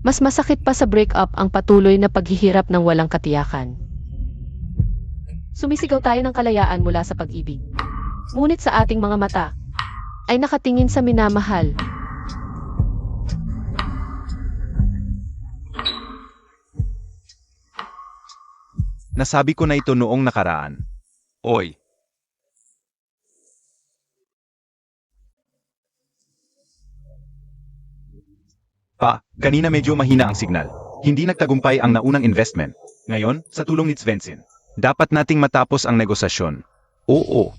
Mas masakit pa sa breakup ang patuloy na paghihirap ng walang katiyakan. Sumisigaw tayo ng kalayaan mula sa pag-ibig. Ngunit sa ating mga mata, ay nakatingin sa minamahal. Nasabi ko na ito noong nakaraan. Oy. Kanina medyo mahina ang signal. Hindi nagtagumpay ang naunang investment. Ngayon, sa tulong ni Svensson, dapat nating matapos ang negosasyon. Oo.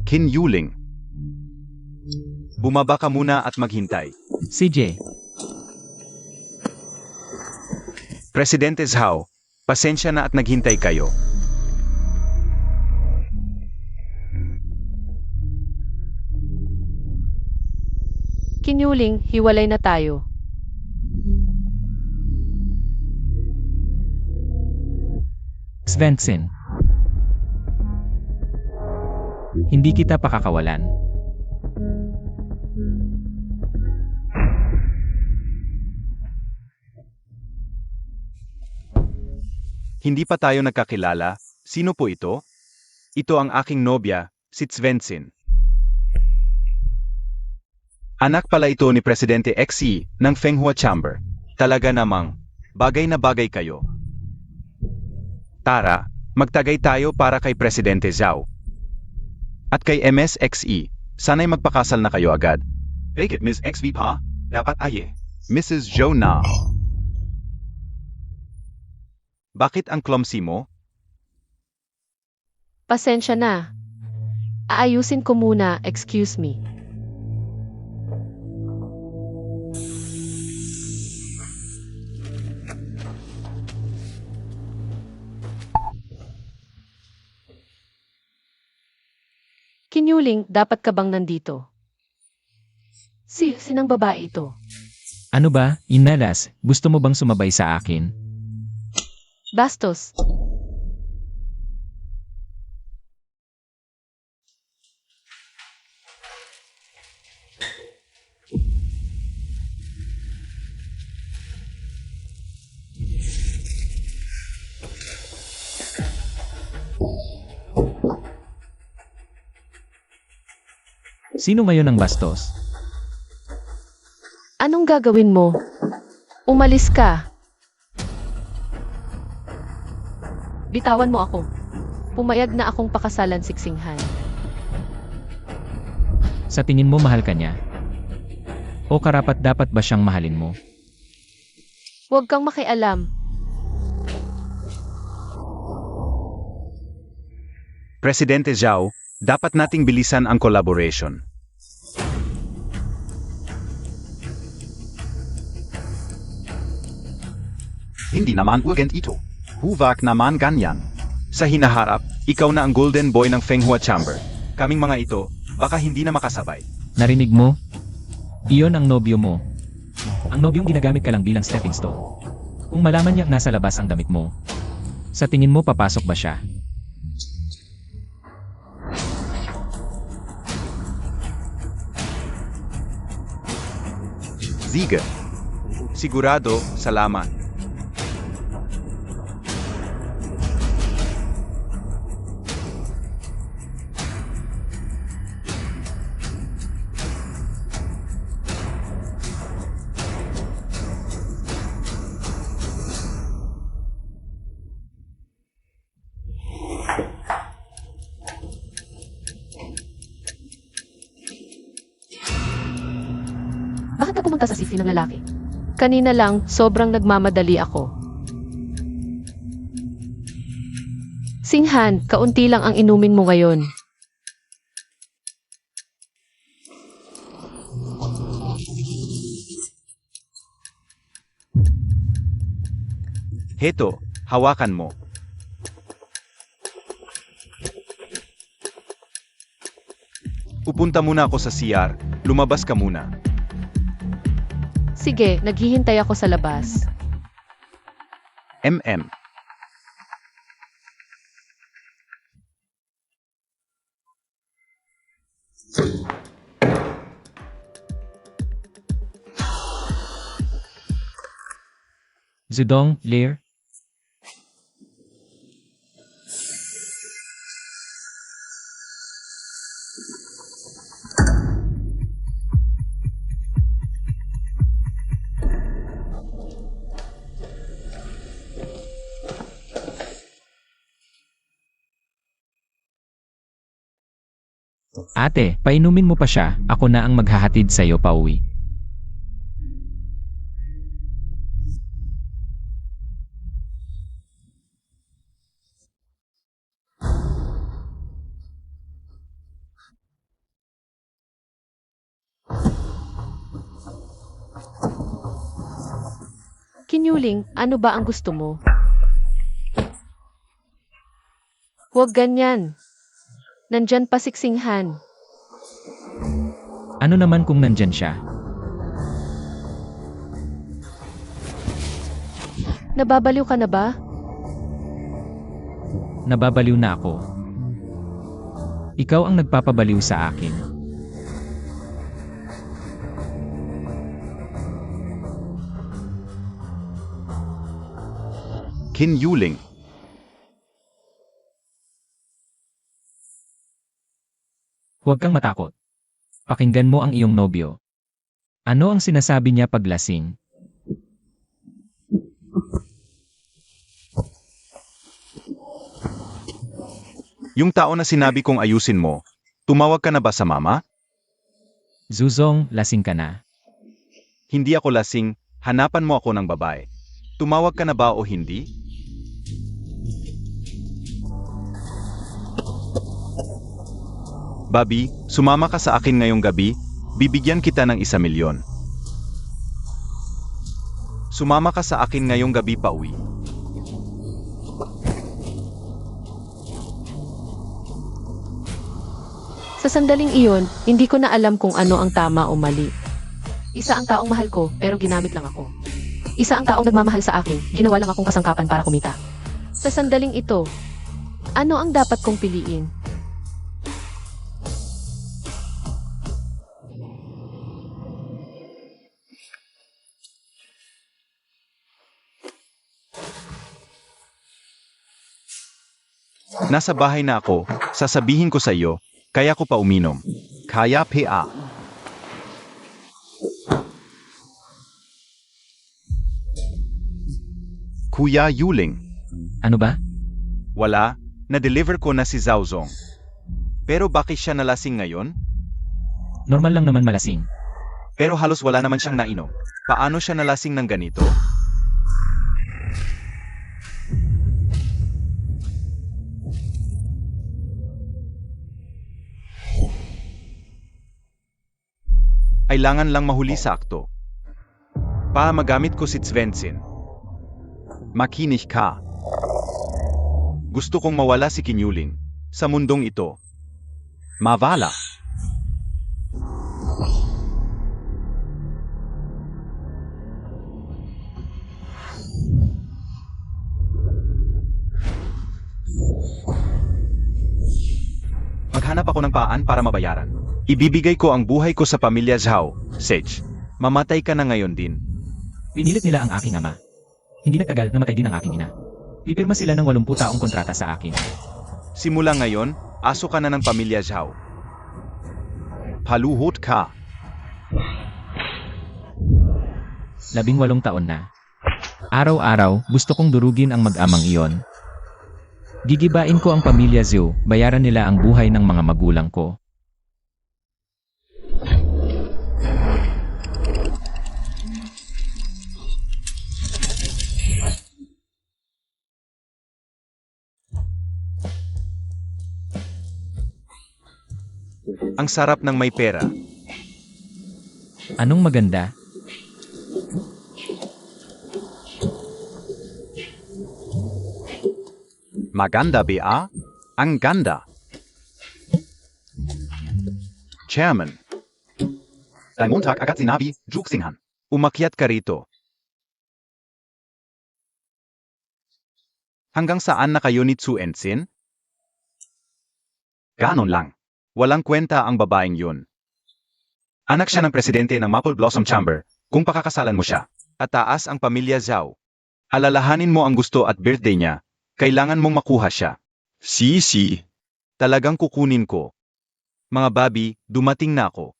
Qin Yuling. Bumaba ka muna at maghintay. CJ, Presidente Zhao, pasensya na at naghintay kayo. Kinyuling, hiwalay na tayo. Svensson. Hindi kita pakakawalan. Hindi pa tayo nagkakilala. Sino po ito? Ito ang aking nobya, si Svensson. Anak pala ito ni Presidente Xi ng Fenghua Chamber. Talaga namang, bagay na bagay kayo. Tara, magtagay tayo para kay Presidente Zhao. At kay MSXE, sana'y magpakasal na kayo agad. Bakit Ms. XV pa? Dapat aye. Mrs. Zhou na. Bakit ang clumsy mo? Pasensya na. Aayusin ko muna, excuse me. Kinyuling, dapat ka bang nandito? Sinang babae ito? Ano ba, Inalas, gusto mo bang sumabay sa akin? Bastos. Sino ngayon ang bastos? Anong gagawin mo? Umalis ka. Bitawan mo ako. Pumayag na akong pakasalan siksinghan. Sa tingin mo mahal ka niya? O karapat-dapat ba siyang mahalin mo? Huwag kang makialam. Presidente Zhao, dapat nating bilisan ang collaboration. Hindi naman urgent ito. Huwag naman ganyan. Sa hinaharap, ikaw na ang golden boy ng Fenghua Chamber. Kaming mga ito, baka hindi na makasabay. Narinig mo? Iyon ang nobyo mo. Ang nobyong ginagamit ka lang bilang stepping stone. Kung malaman niyang nasa labas ang damit mo, sa tingin mo papasok ba siya? Sige. Sigurado, salamat. Bakit ka pumunta sa sisi ng lalaki? Kanina lang, sobrang nagmamadali ako. Singhan, kaunti lang ang inumin mo ngayon. Heto, hawakan mo. Pupunta muna ako sa CR, lumabas ka muna. Sige, naghihintay ako sa labas. MM. Zudong, Lear, ate, painumin mo pa siya, ako na ang maghahatid sa'yo pauwi. Kinyuling, ano ba ang gusto mo? Huwag ganyan. Nandyan pa siksinghan. Ano naman kung nandyan siya? Nababaliw ka na ba? Nababaliw na ako. Ikaw ang nagpapabaliw sa akin. Qin Yuling. Huwag kang matakot. Pakinggan mo ang iyong nobyo. Ano ang sinasabi niya pag lasing? Yung tao na sinabi kong ayusin mo, tumawag ka na ba sa mama? Zuzong, lasing ka na. Hindi ako lasing, hanapan mo ako ng babae. Tumawag ka na ba o hindi? Bobby, sumama ka sa akin ngayong gabi, bibigyan kita ng 1,000,000. Sumama ka sa akin ngayong gabi pauwi. Sa sandaling iyon, hindi ko na alam kung ano ang tama o mali. Isa ang taong mahal ko, pero ginamit lang ako. Isa ang taong nagmamahal sa akin, ginawa lang akong kasangkapan para kumita. Sa sandaling ito, ano ang dapat kong piliin? Nasa bahay na ako, sasabihin ko sa iyo, kaya ko pa uminom. Kaya pa. Kuya Yuling. Ano ba? Wala, na-deliver ko na si Zhaozong. Pero bakit siya nalasing ngayon? Normal lang naman malasing. Pero halos wala naman siyang nainom. Paano siya nalasing ng ganito? Kailangan lang mahuli sa akto. Para magamit ko si Svensson. Makinig ka. Gusto kong mawala si Kinyuling sa mundong ito. Mavala. Maghanap ako ng paraan para mabayaran. Ibibigay ko ang buhay ko sa pamilya Zhao, Sage. Mamatay ka na ngayon din. Pinilit nila ang aking ama. Hindi nagtagal na matay din ang aking ina. Pipirma sila ng 80 taong kontrata sa akin. Simula ngayon, aso ka na ng pamilya Zhao. Paluhot ka. 18 taon na. Araw-araw, gusto kong durugin ang mag-amang iyon. Gigibain ko ang pamilya Zhou, bayaran nila ang buhay ng mga magulang ko. Ang sarap ng may pera. Anong maganda? Maganda ba? Ang ganda. Chairman. Dahil Montag agad sinabi, Juxinghan. Umakyat ka rito. Hanggang saan na kayo ni Tzu Ensin? Ganon lang. Walang kwenta ang babaeng yun. Anak siya ng presidente ng Maple Blossom Chamber, kung pakakasalan mo siya. At taas ang pamilya Zhao. Alalahanin mo ang gusto at birthday niya, kailangan mong makuha siya. Si. Talagang kukunin ko. Mga babi, dumating na ako.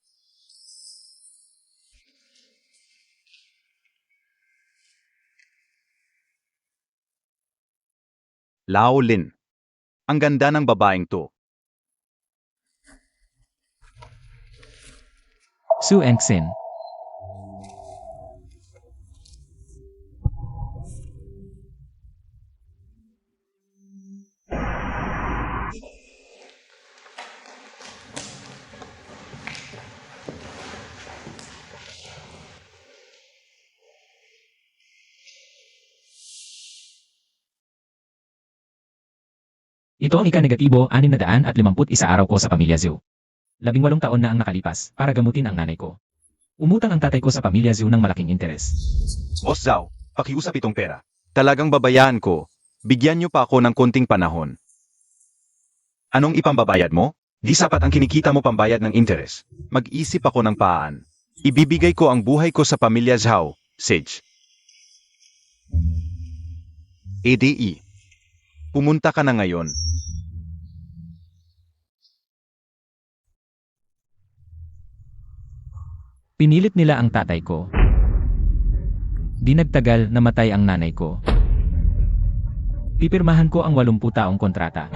Lao Lin. Ang ganda ng babaeng to. Su Engxin. Ito ang ika-negatibo 651 araw ko sa pamilya Zhou. 18 taon na ang nakalipas para gamutin ang nanay ko. Umutang ang tatay ko sa pamilya Zhou ng malaking interes. Boss Zhao, pakiusap itong pera. Talagang babayaan ko. Bigyan niyo pa ako ng konting panahon. Anong ipambabayad mo? Di sapat ang kinikita mo pambayad ng interes. Mag-isip ako ng paan. Ibibigay ko ang buhay ko sa pamilya Zhao, Sage. ADE. Pumunta ka na ngayon. Pinilit nila ang tatay ko. Di nagtagal namatay ang nanay ko. Pipirmahan ko ang 80 taong kontrata.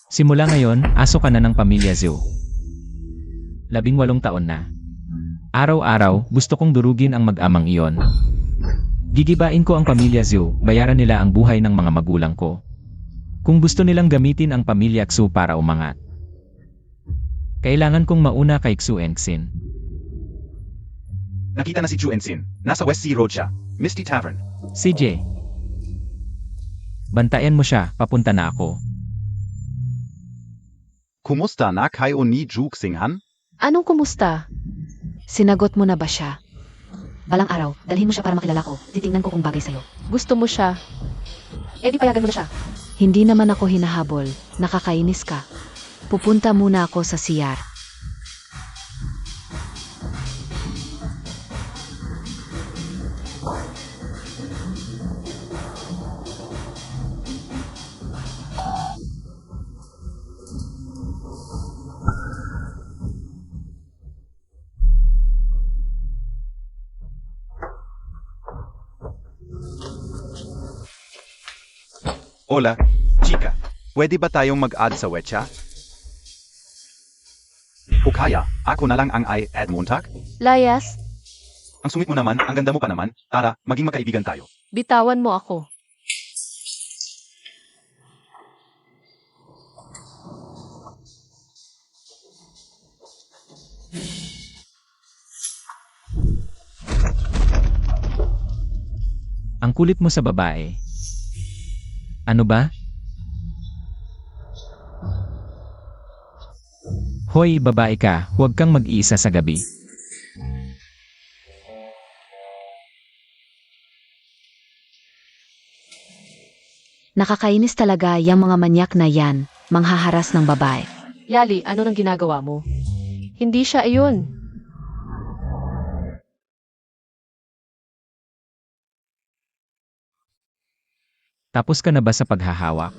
Simula ngayon, aso ka na ng pamilya Zhou. 18 taon na. Araw-araw, gusto kong durugin ang mag-amang iyon. Gigibain ko ang pamilya Zhou, bayaran nila ang buhay ng mga magulang ko. Kung gusto nilang gamitin ang pamilya Xu para umangat. Kailangan kong mauna kay Xu Engxin. Nakita na si Chu Ensin. Nasa West Sea Road siya. Misty Tavern. CJ. Bantayan mo siya, papunta na ako. Kumusta na kayo ni Juk Singhan? Anong kumusta? Sinagot mo na ba siya? Balang araw, dalhin mo siya para makilala ko. Titingnan ko kung bagay sa'yo. Gusto mo siya? Eh di payagan mo na siya. Hindi naman ako hinahabol. Nakakainis ka. Pupunta muna ako sa CR. Hola, chika. Pwede ba tayong mag-add sa Wecha? O kaya, ako na lang ang i-add Montag? Layas, Ang sungit mo naman, ang ganda mo pa naman. Tara, maging magkaibigan tayo. bitawan mo ako. Ang kulit mo sa babae. Ano ba? Hoy, babae ka, huwag kang mag-iisa sa gabi. Nakakainis talaga yung mga manyak na yan, manghaharas ng babae. Yali, ano nang ginagawa mo? Hindi siya iyon. Tapos ka na ba sa paghahawak?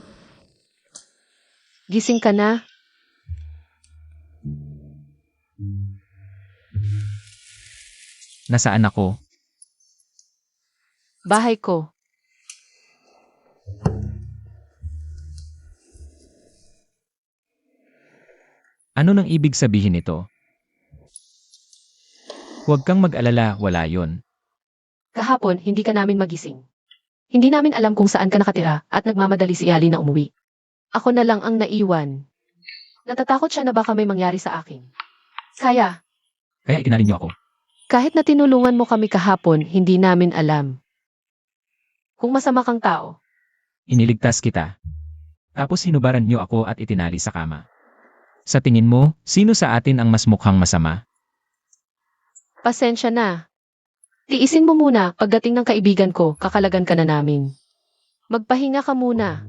Gising ka na? Nasaan ako? Bahay ko. Ano nang ibig sabihin nito? Huwag kang mag-alala, wala yon. Kahapon, hindi ka namin magising. Hindi namin alam kung saan ka nakatira at nagmamadali si Yali na umuwi. Ako na lang ang naiwan. Natatakot siya na baka may mangyari sa akin. Kaya, Kaya itinalin niyo ako. kahit na tinulungan mo kami kahapon, hindi namin alam. Kung masama kang tao, Iniligtas kita. Tapos hinubaran niyo ako at itinali sa kama. Sa tingin mo, sino sa atin ang mas mukhang masama? pasensya na. Tiisin mo muna, pagdating ng kaibigan ko, kakalagan ka na namin. Magpahinga ka muna.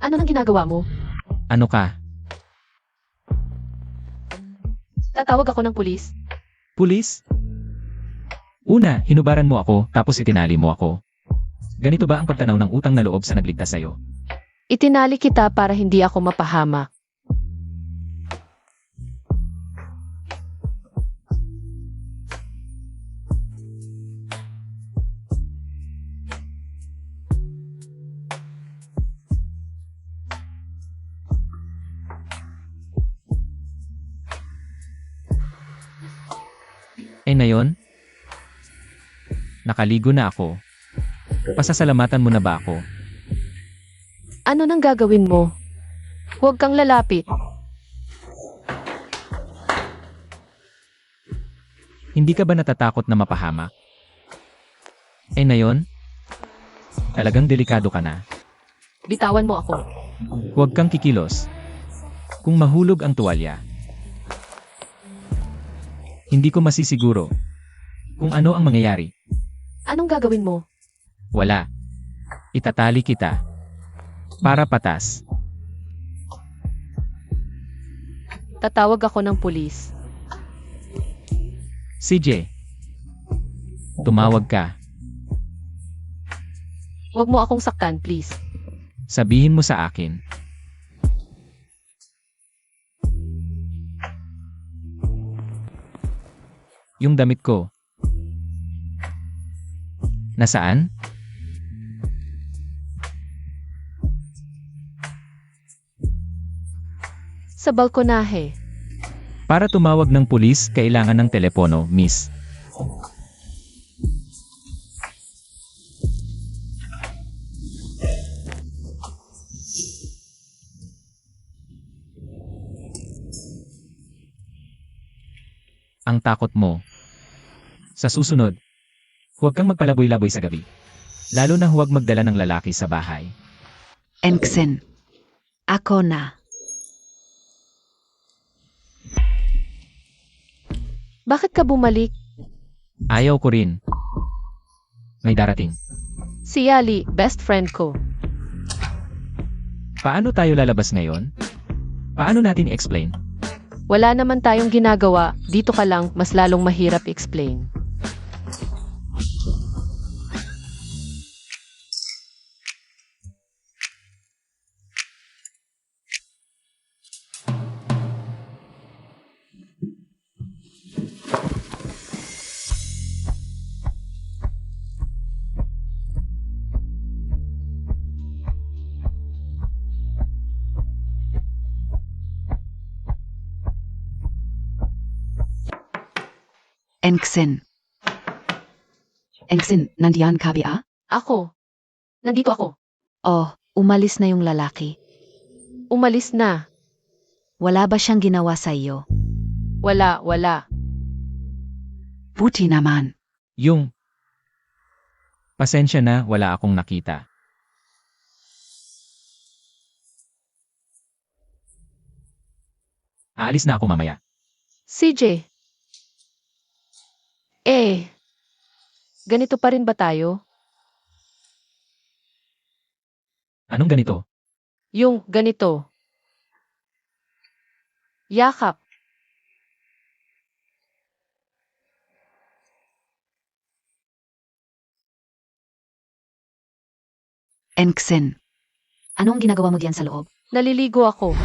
Ano nang ginagawa mo? Ano ka? Tatawag ako ng pulis. Pulis? Una, hinubaran mo ako, tapos itinali mo ako. Ganito ba ang pagtanaw ng utang na loob sa nagligtas sa'yo? Itinali kita para hindi ako mapahamak. Eh ngayon? Nakaligo na ako. Pasasalamatan mo na ba ako? Ano nang gagawin mo? Huwag kang lalapit. Hindi ka ba natatakot na mapahamak? Eh ngayon? Talagang delikado ka na. Bitawan mo ako. Huwag kang kikilos. Kung mahulog ang tuwalya, hindi ko masisiguro kung ano ang mangyayari. Anong gagawin mo? Wala. Itatali kita. Para patas. Tatawag ako ng pulis. CJ. Tumawag ka. Huwag mo akong saktan, please. Sabihin mo sa akin. Yung damit ko. Nasaan? Sa balkonahe. Para tumawag ng pulis, kailangan ng telepono, miss. Ang takot mo. Sa susunod, huwag kang magpalaboy-laboy sa gabi. Lalo na huwag magdala ng lalaki sa bahay. Enksen. Ako na. Bakit ka bumalik? Ayaw ko rin. May darating. Si Yali, best friend ko. Paano tayo lalabas ngayon? Paano natin i-explain? Wala naman tayong ginagawa, dito ka lang, mas lalong mahirap explain. Enksen. Enksen, nandiyan ka ba? Ako. Nandito ako. Oh, umalis na yung lalaki. Umalis na. Wala ba siyang ginawa sa iyo? Wala. Buti naman. Yung pasensya na, wala akong nakita. Aalis na ako mamaya. CJ. Ganito pa rin ba tayo? Anong ganito? Yung ganito. Yakap. Enksen. Anong ginagawa mo diyan sa loob? Naliligo ako.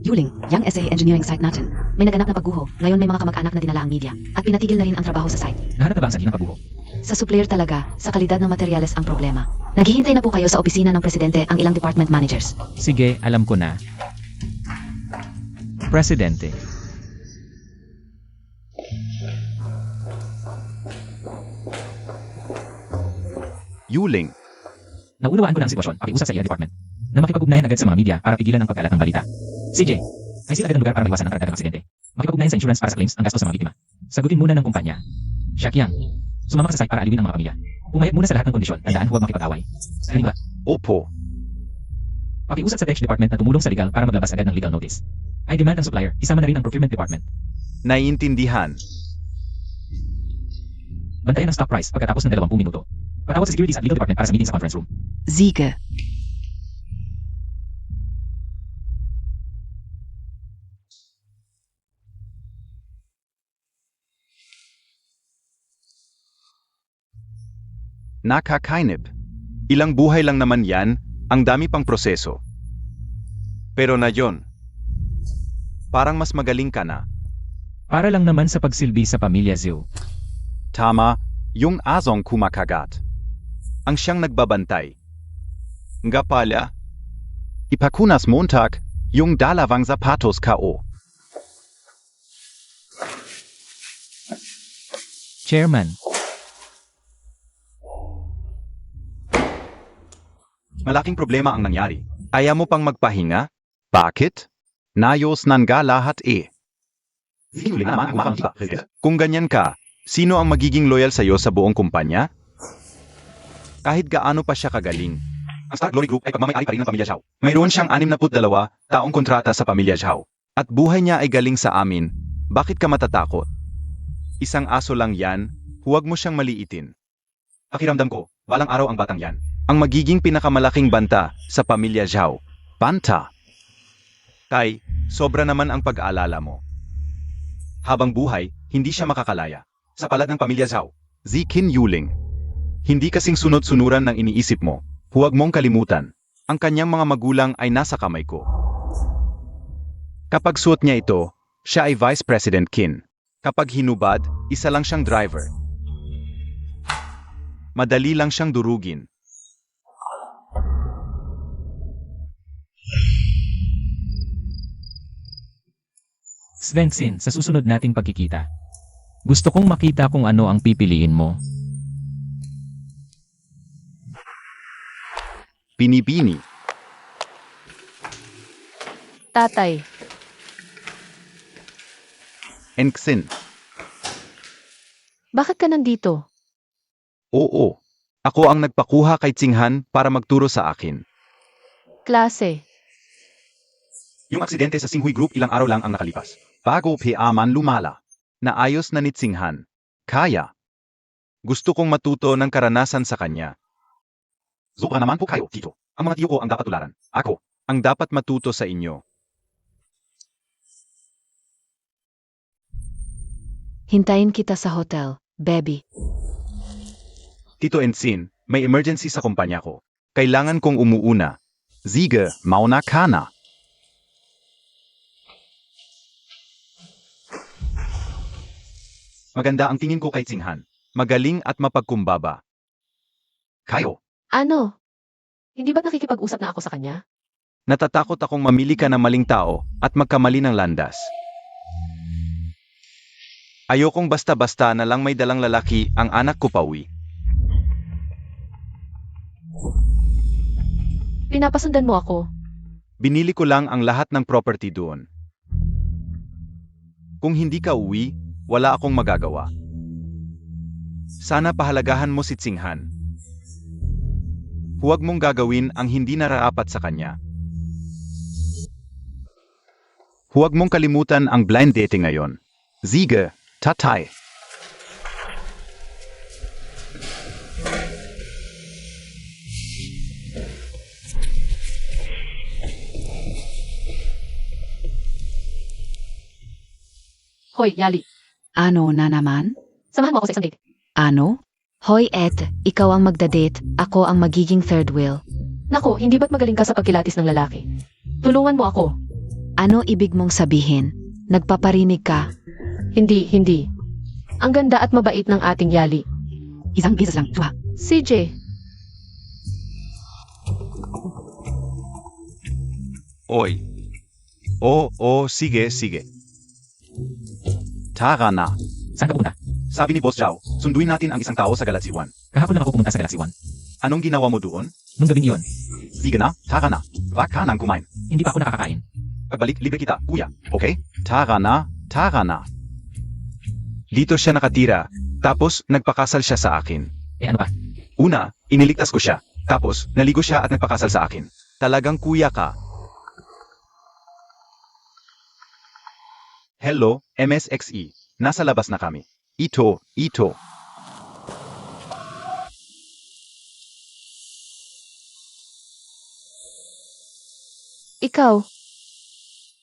Yuling, yung SA engineering site natin. May naganap na pagguho. Ngayon may mga kamag-anak na dinala ang media. At pinatigil na rin ang trabaho sa site. Nahanap na ba ang sanhi ng pagbuho? Sa supplier talaga, sa kalidad ng materyales ang problema. Naghihintay na po kayo sa opisina ng presidente ang ilang department managers. Sige, alam ko na. Presidente. Yuling, Naunawaan ko na ang sitwasyon, pakiusap sa iya department na makipag-ugnayan agad sa mga media para pigilan ang pagkalat ng balita. CJ, ay sila agad ang lugar para maiwasan ang karagdagang aksidente. Makipag-ugnayan sa insurance para sa claims ang gastos sa mga biktima. Sagutin muna ng kumpanya. Xiaoqiang, sumama ka sa site para aliwin ang mga pamilya. Pumayag muna sa lahat ng kondisyon. Tandaan, huwag makipag-away. Halima, Opo. pakiusap sa Tech Department na tumulong sa legal para maglabas agad ng legal notice. I demand ang supplier, isama na rin ang procurement department. Naiintindihan. Bantayan ang stock price pagkatapos ng 20 minuto. Patawag sa securities at legal department para sa meeting sa conference room. Siege. Nakakainip. Ilang buhay lang naman yan, ang dami pang proseso. Pero na yon. Parang mas magaling ka na. Para lang naman sa pagsilbi sa pamilya Zhu. Tama, yung asong kumakagat. Ang siyang nagbabantay. Nga pala, ipakunas Montag, yung dalawang zapatos ko. Chairman, Malaking problema ang nangyari. Ayaw mo pang magpahinga? Bakit? Nayos nanga lahat eh. Kung ganyan ka, sino ang magiging loyal sa'yo sa buong kumpanya? Kahit gaano pa siya kagaling. Ang Star Glory Group ay pagmamayari pa rin ng pamilya Zhao. Mayroon siyang 62 taong kontrata sa pamilya Zhao. At buhay niya ay galing sa amin. Bakit ka matatakot? Isang aso lang yan, huwag mo siyang maliitin. Pakiramdam ko, walang araw ang batang yan. Ang magiging pinakamalaking banta sa pamilya Zhao. Banta. Tay, sobra naman ang pag-aalala mo. Habang buhay, hindi siya makakalaya. Sa palad ng pamilya Zhao, Ziqin Yuling. Hindi kasing sunod-sunuran ng iniisip mo. Huwag mong kalimutan. Ang kanyang mga magulang ay nasa kamay ko. Kapag suot niya ito, siya ay Vice President Qin. Kapag hinubad, isa lang siyang driver. Madali lang siyang durugin. Svensson, sa susunod nating pagkikita. Gusto kong makita kung ano ang pipiliin mo. Binibini. Tatay, Enxin. bakit ka nandito? Oo. Ako ang nagpakuha kay Tsinghan para magturo sa akin. Klase. Yung aksidente sa Singhui Group ilang araw lang ang nakalipas. Bago man lumala. Naayos na ni Tsinghan. Kaya. Gusto kong matuto ng karanasan sa kanya. Sobra naman po kayo, Tito. Ang mga tiyo ko ang dapat tularan. Ako, ang dapat matuto sa inyo. Hintayin kita sa hotel, baby. Tito Ensin, may emergency sa kumpanya ko. Kailangan kong umuuna. Sige, mauna ka na. Maganda ang tingin ko kay Tsinghan. Magaling at mapagkumbaba. Kayo, Ano? Hindi ba't nakikipag-usap na ako sa kanya? natatakot akong mamili ka ng maling tao at magkamali ng landas. Ayokong basta-basta na lang may dalang lalaki ang anak ko pauwi. Pinapasundan mo ako. Binili ko lang ang lahat ng property doon. Kung hindi ka uwi, wala akong magagawa. Sana pahalagahan mo si Tsinghan. Huwag mong gagawin ang hindi nararapat sa kanya. Huwag mong kalimutan ang blind dating ngayon. Sige, tatay. Hoy, Yali. Ano na naman? Samahan mo ako sa isang date. Ano? Hoy Ed, ikaw ang magdadate, ako ang magiging third wheel. Naku, hindi ba't magaling ka sa pagkilatis ng lalaki? Tulungan mo ako. Ano ibig mong sabihin? Nagpaparinig ka? Hindi. Ang ganda at mabait ng ating Yali. Isang beses lang, tuwa. CJ, Oy. Sige. Tara na. Saan ka pupunta? Sabi ni Boss Zhao, sunduin natin ang isang tao sa Galaxy 1. Kahapon lang ako pumunta sa Galaxy 1. Anong ginawa mo doon? Nung gabing iyon, Sige na, tara na. Wag ka nang kumain. hindi pa ako nakakakain. Pagbalik, libre kita, kuya. Okay? Tara na. Dito siya nakatira, tapos nagpakasal siya sa akin. Ano pa? Una, iniligtas ko siya. Tapos, naligo siya at nagpakasal sa akin. Talagang kuya ka. Hello, MSXE. Nasa labas na kami. Ito. Ikaw,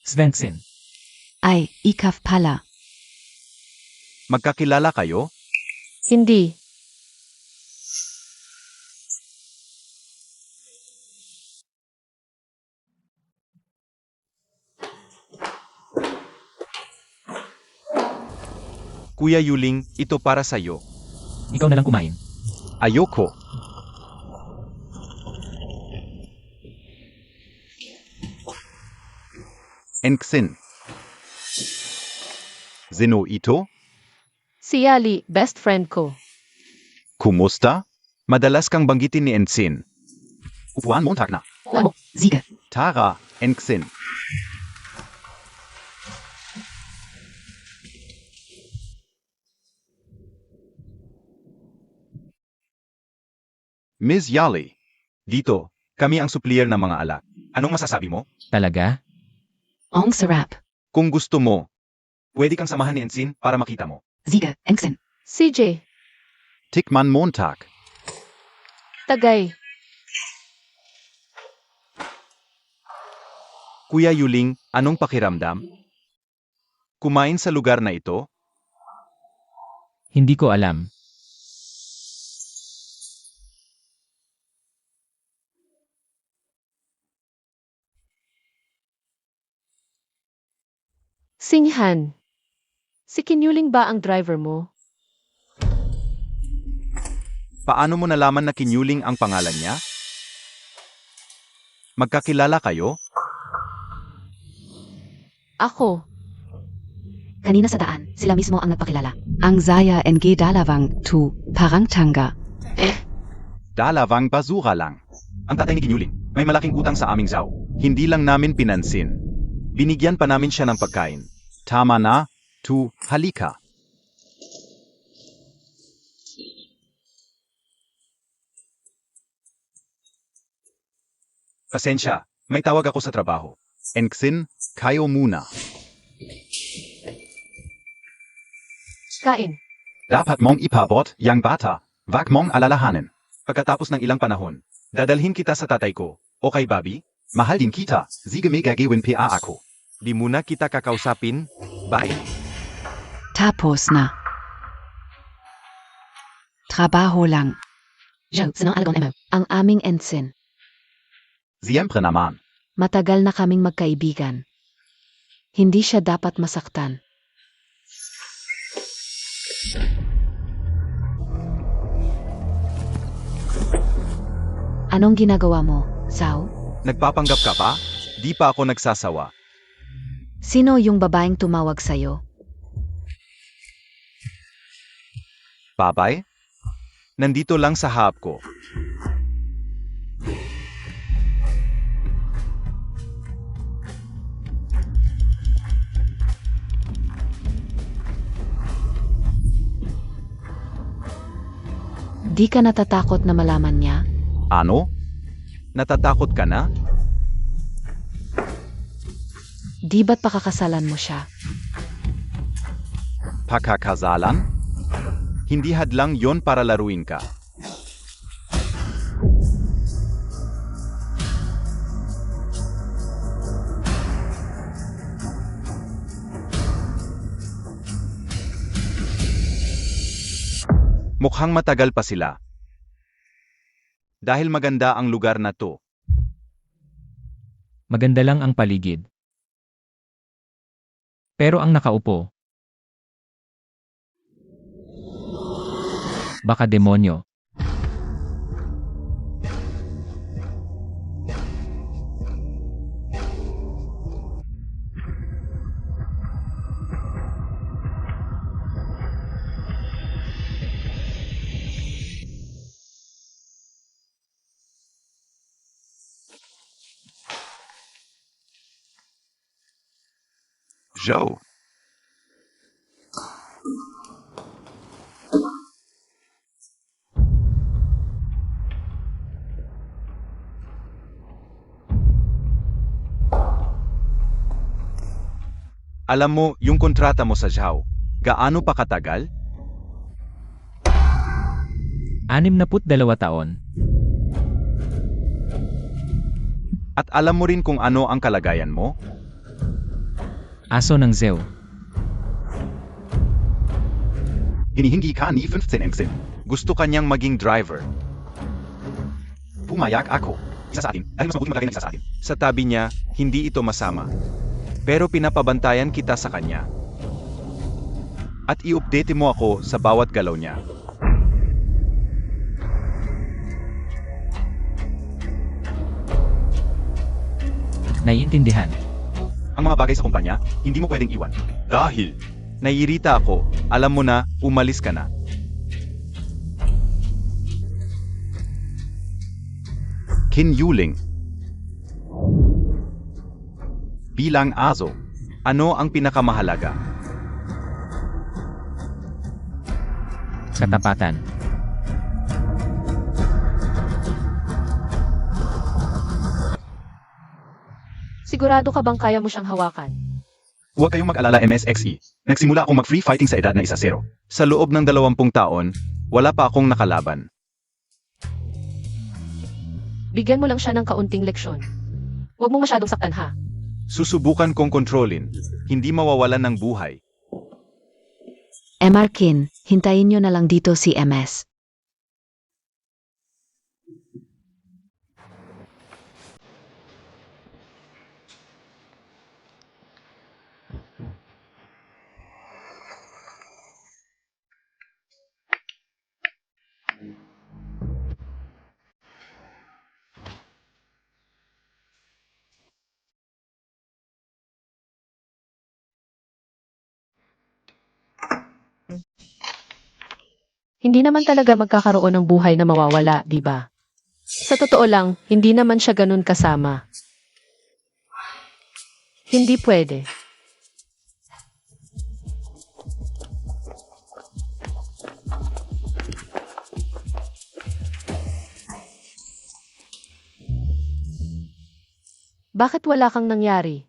Svensson. Ay, ikaw pala. Magkakilala kayo? hindi. Kuya Yuling, ito para sa'yo. Ikaw na lang kumain. Ayoko. Enksin. Sino ito? Si Yali, best friend ko. Kumusta? Madalas kang banggitin ni Ensin. Upuan Montag na. Oh, Siege. Tara, Enksin. Ms. Yali. Dito, kami ang supplier ng mga alak. Anong masasabi mo? Talaga? Ang sarap. Kung gusto mo, pwede kang samahan ni Ensin para makita mo. Siege, Engsen. CJ, Tikman Montag. Tagay. Kuya Yuling, anong pakiramdam? Kumain sa lugar na ito? Hindi ko alam. Singhan. Si Kinyuling ba ang driver mo? Paano mo nalaman na Kinyuling ang pangalan niya? Magkakilala kayo? Ako. Kanina sa daan, sila mismo ang nagpakilala. Ang Zaya NG Dalawang tu Parangtanga. Dalawang basura lang. Ang tatay ni Kinyuling, may malaking utang sa aming Zhao. Hindi lang namin pinansin. Binigyan pa namin siya ng pagkain. Tama na, tu, halika. Pasensya, may tawag ako sa trabaho. Enksin, kayo muna. Kain. Dapat mong ipabot, yang bata. Wag mong alalahanin. Pagkatapos ng ilang panahon, dadalhin kita sa tatay ko. Okay, Bobby? Mahal din kita. Sige may gagawin pa ako. Di muna kita kakausapin. Bye. Tapos na. Trabaho lang. Joe, sinong alagon mo? Ang aming ensign. Siyempre naman. Matagal na kaming magkaibigan. Hindi siya dapat masaktan. Anong ginagawa mo, Sao? Nagpapanggap ka pa? Di pa ako nagsasawa. Sino yung babaeng tumawag sa'yo? Babay? Nandito lang sa hap ko. Di ka natatakot na malaman niya? Ano? Natatakot ka na? Di ba't pakakasalan mo siya? Pakakasalan? Hindi hadlang yon para laruin ka. Mukhang matagal pa sila. Dahil maganda ang lugar na to. Maganda lang ang paligid. Pero ang nakaupo. Baka demonyo. Joe. Alam mo, yung kontrata mo sa Zhao, gaano pa katagal? 62 taon. At alam mo rin kung ano ang kalagayan mo? Aso ng Zhao. Hinihingi ka ni 15 engsin. Gusto kanyang maging driver. Pumayag ako. Isa sa atin, dahil mas mabuting maglagay ng isa sa atin. Sa tabi niya, hindi ito masama. Pero pinapabantayan kita sa kanya. At i-update mo ako sa bawat galaw niya. Naiintindihan. Ang mga bagay sa kumpanya, hindi mo pwedeng iwan. Dahil naiirita ako, alam mo na, umalis ka na. Qin Yuling. Bilang aso, ano ang pinakamahalaga? Katapatan. Sigurado ka bang kaya mo siyang hawakan? Huwag kayong mag-alala MSXE. Nagsimula akong mag-free fighting sa edad na 1-0. Sa loob ng 20 taon, wala pa akong nakalaban. Bigyan mo lang siya ng kaunting leksyon. Huwag mo masyadong saktan ha. Susubukan kong kontrolin, hindi mawawalan ng buhay. MR Kin, hintayin nyo na lang dito si MS. Hindi naman talaga magkakaroon ng buhay na mawawala, di ba? Sa totoo lang, hindi naman siya ganun kasama. Hindi pwede. Bakit wala kang nangyari?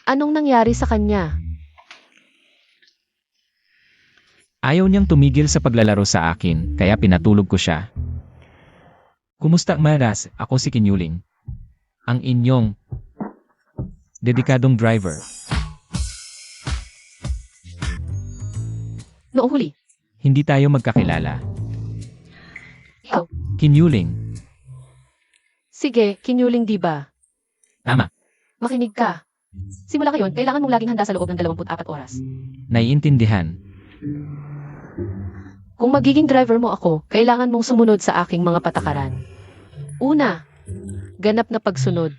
Anong nangyari sa kanya? Ayaw niyang tumigil sa paglalaro sa akin, kaya pinatulog ko siya. Kumusta Maras? Ako si Qin Yuling. Ang inyong dedikadong driver. Noong huli, Hindi tayo magkakilala. ikaw. Qin Yuling. Sige, kinyuling di ba? Tama. Makinig ka. Simula ngayon, kailangan mong laging handa sa loob ng 24 oras. Naiintindihan. Kung magiging driver mo ako, kailangan mong sumunod sa aking mga patakaran. Una, ganap na pagsunod.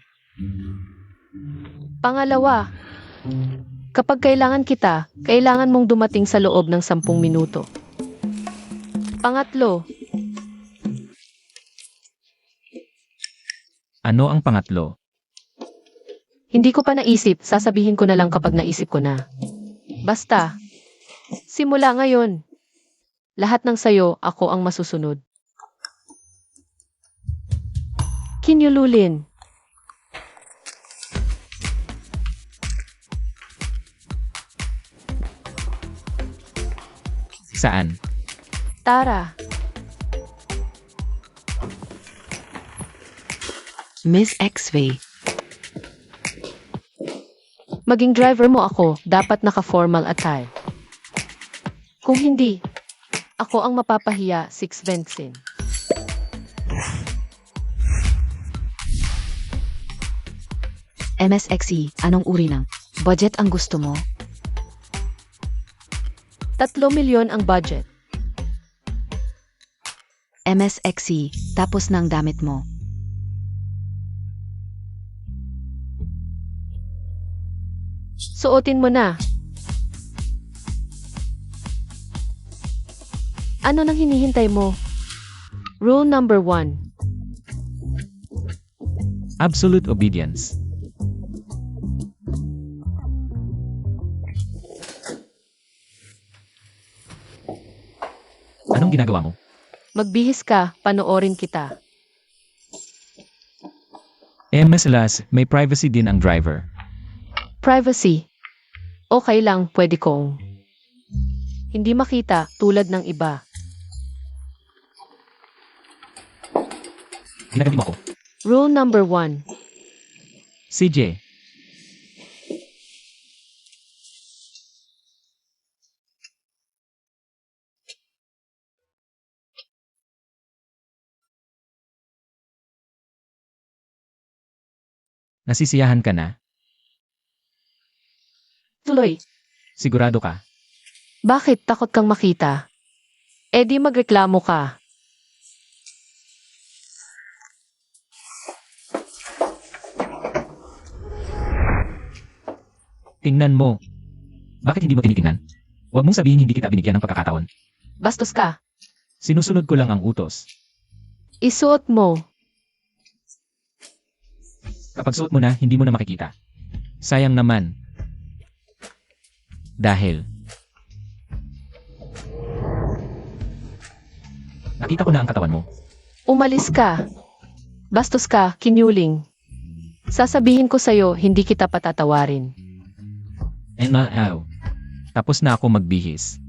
Pangalawa, kapag kailangan kita, kailangan mong dumating sa loob ng 10 minuto. Pangatlo, Ano ang pangatlo? hindi ko pa naisip, sasabihin ko na lang kapag naisip ko na. Basta, simula ngayon, lahat ng sayo, ako ang masusunod. Kinyululin. Saan? Tara. Miss XV. Maging driver mo ako, dapat naka-formal attire. Kung hindi, ako ang mapapahiya, 6 Vincent. MSXE, anong uri ng budget ang gusto mo? 3 milyon ang budget. MSXE, tapos ng damit mo. Suotin mo na. Ano nang hinihintay mo? Rule number 1. Absolute obedience. Anong ginagawa mo? Magbihis ka, panoorin kita. Mas last, may privacy din ang driver. Privacy. Okay lang, pwede kong hindi makita tulad ng iba. Ginagamit mo ako. Rule number 1. CJ, nasisiyahan ka na? Tuloy. Sigurado ka? Bakit takot kang makita? Eh di magreklamo ka. Tingnan mo. Bakit hindi mo tinitingnan? Huwag mong sabihin hindi kita binigyan ng pagkakataon. Bastos ka. Sinusunod ko lang ang utos. Isuot mo. Kapag suot mo na, hindi mo na makikita. Sayang naman. Dahil nakita ko na ang katawan mo. Umalis ka. Bastos ka, kinyuling. Sasabihin ko sa'yo, hindi kita patatawarin. Tapos na ako magbihis.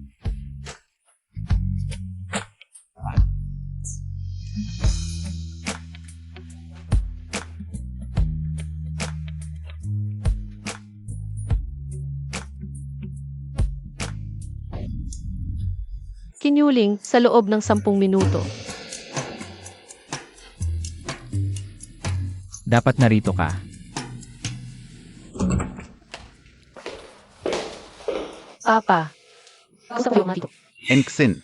Kinyuling sa loob ng 10 minuto. Dapat narito ka. Papa. Gusto ko yung matito. Enksin.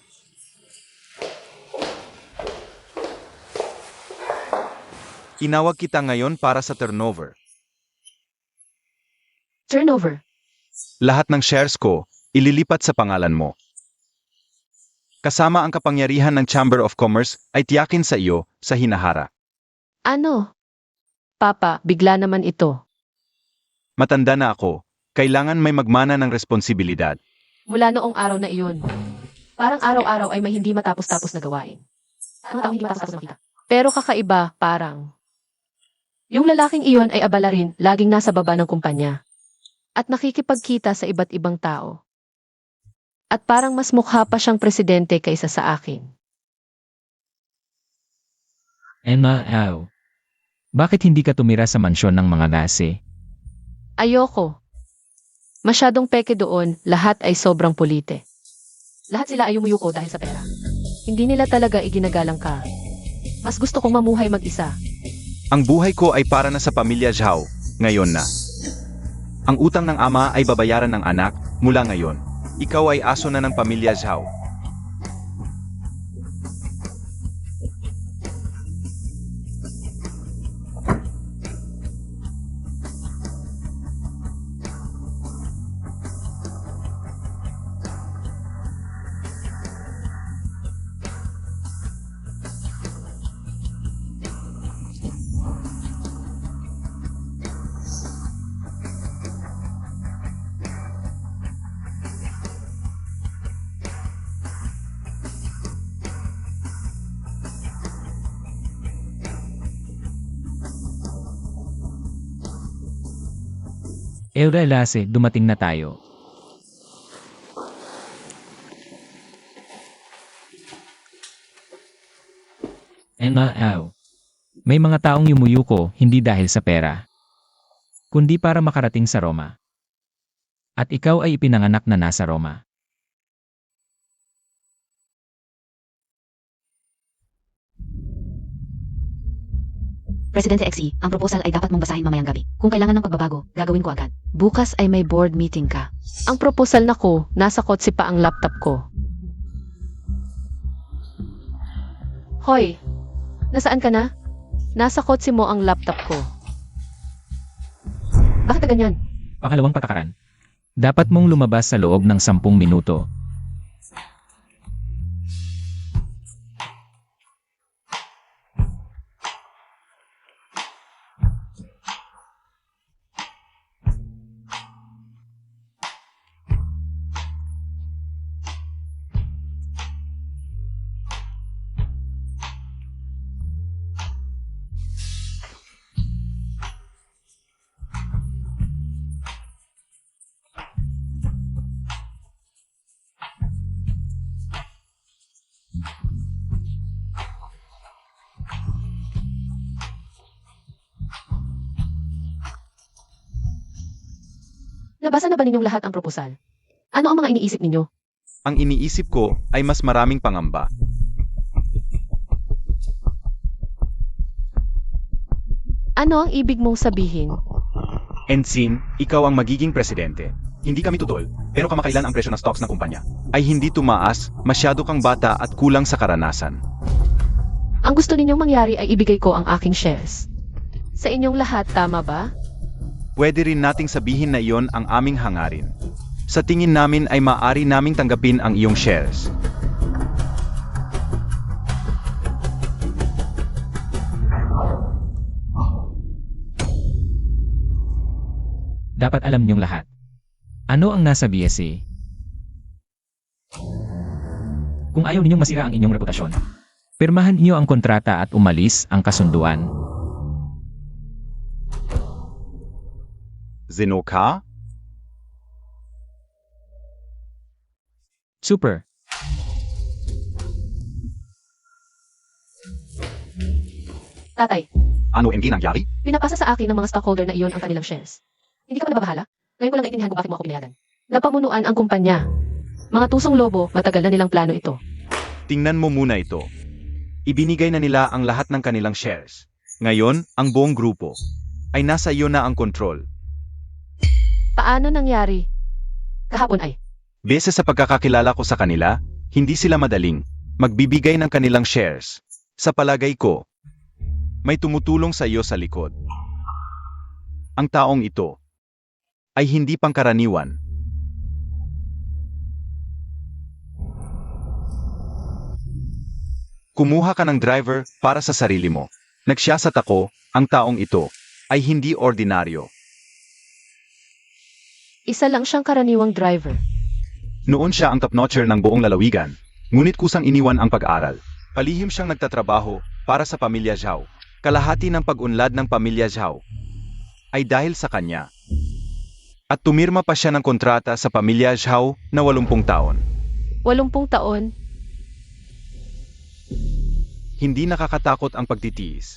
Inawag kita ngayon para sa turnover. Turnover. Lahat ng shares ko, ililipat sa pangalan mo. Kasama ang kapangyarihan ng Chamber of Commerce ay tiyakin sa iyo sa hinahara. Ano? Papa, bigla naman ito. Matanda na ako, kailangan may magmana ng responsibilidad. Mula noong araw na iyon. Parang araw-araw ay may hindi matapos-tapos na gawain. Ang taong hindi matapos-tapos na makita. Pero kakaiba, parang. Yung lalaking iyon ay abala rin, laging nasa baba ng kumpanya. At nakikipagkita sa iba't ibang tao. At parang mas mukha pa siyang presidente kaysa sa akin. Bakit hindi ka tumira sa mansyon ng mga nasi? Ayoko. Masyadong peke doon, lahat ay sobrang pulite. Lahat sila ay umuyuko dahil sa pera. Hindi nila talaga iginagalang ka. Mas gusto kong mamuhay mag-isa. Ang buhay ko ay para na sa pamilya Zhao, ngayon na. Ang utang ng ama ay babayaran ng anak, mula ngayon. Ikaw ay aso na ng pamilya Zhao. Lase, dumating na tayo. May mga taong yumuyuko hindi dahil sa pera, kundi para makarating sa Roma. At ikaw ay ipinanganak na nasa Roma. Presidente XE, ang proposal ay dapat mong basahin mamayang gabi. Kung kailangan ng pagbabago, gagawin ko agad. Bukas ay may board meeting ka. Ang proposal na ko, nasa kotse pa ang laptop ko. Hoy, nasaan ka na? Nasa kotse mo ang laptop ko. Bakit ka ganyan? Pangalawang patakaran. Dapat mong lumabas sa loob ng 10 minuto. Nabasa na ba ninyong lahat ang proposal? Ano ang mga iniisip ninyo? Ang iniisip ko ay mas maraming pangamba. Ano ang ibig mong sabihin? Ensign, ikaw ang magiging presidente. Hindi kami tutol, pero kamakailan ang presyo ng stocks ng kumpanya ay hindi tumaas, masyado kang bata at kulang sa karanasan. Ang gusto ninyong mangyari ay ibigay ko ang aking shares. Sa inyong lahat, tama ba? Pwede rin nating sabihin na iyon ang aming hangarin. Sa tingin namin ay maaari naming tanggapin ang iyong shares. Dapat alam niyong lahat. Ano ang nasa BSA? Kung ayaw ninyong masira ang inyong reputasyon, pirmahan niyo ang kontrata at umalis ang kasunduan. Zeno ka? Super. Tatay, Ano MG nangyari? pinapasa sa akin ng mga stockholder na iyon ang kanilang shares. Hindi ka ba nababahala? Ngayon ko lang naintindihan kung bakit mo ako pinayagan. Napamunuan ang kumpanya. Mga tusong lobo, matagal na nilang plano ito. Tingnan mo muna ito. Ibinigay na nila ang lahat ng kanilang shares. Ngayon, ang buong grupo ay nasa iyo na ang kontrol. Paano nangyari? Kahapon ay. Base sa pagkakakilala ko sa kanila, hindi sila madaling magbibigay ng kanilang shares. Sa palagay ko, may tumutulong sa iyo sa likod. Ang taong ito ay hindi pangkaraniwan. Kumuha ka ng driver para sa sarili mo. Nagsiyasat ako, ang taong ito ay hindi ordinaryo. Isa lang siyang karaniwang driver. Noon siya ang top-notcher ng buong lalawigan, ngunit kusang iniwan ang pag-aral. Palihim siyang nagtatrabaho para sa pamilya Zhao. Kalahati ng pag-unlad ng pamilya Zhao ay dahil sa kanya. At tumirma pa siya ng kontrata sa pamilya Zhao na 80 taon. 80 taon, Hindi nakakatakot ang pagtitiis.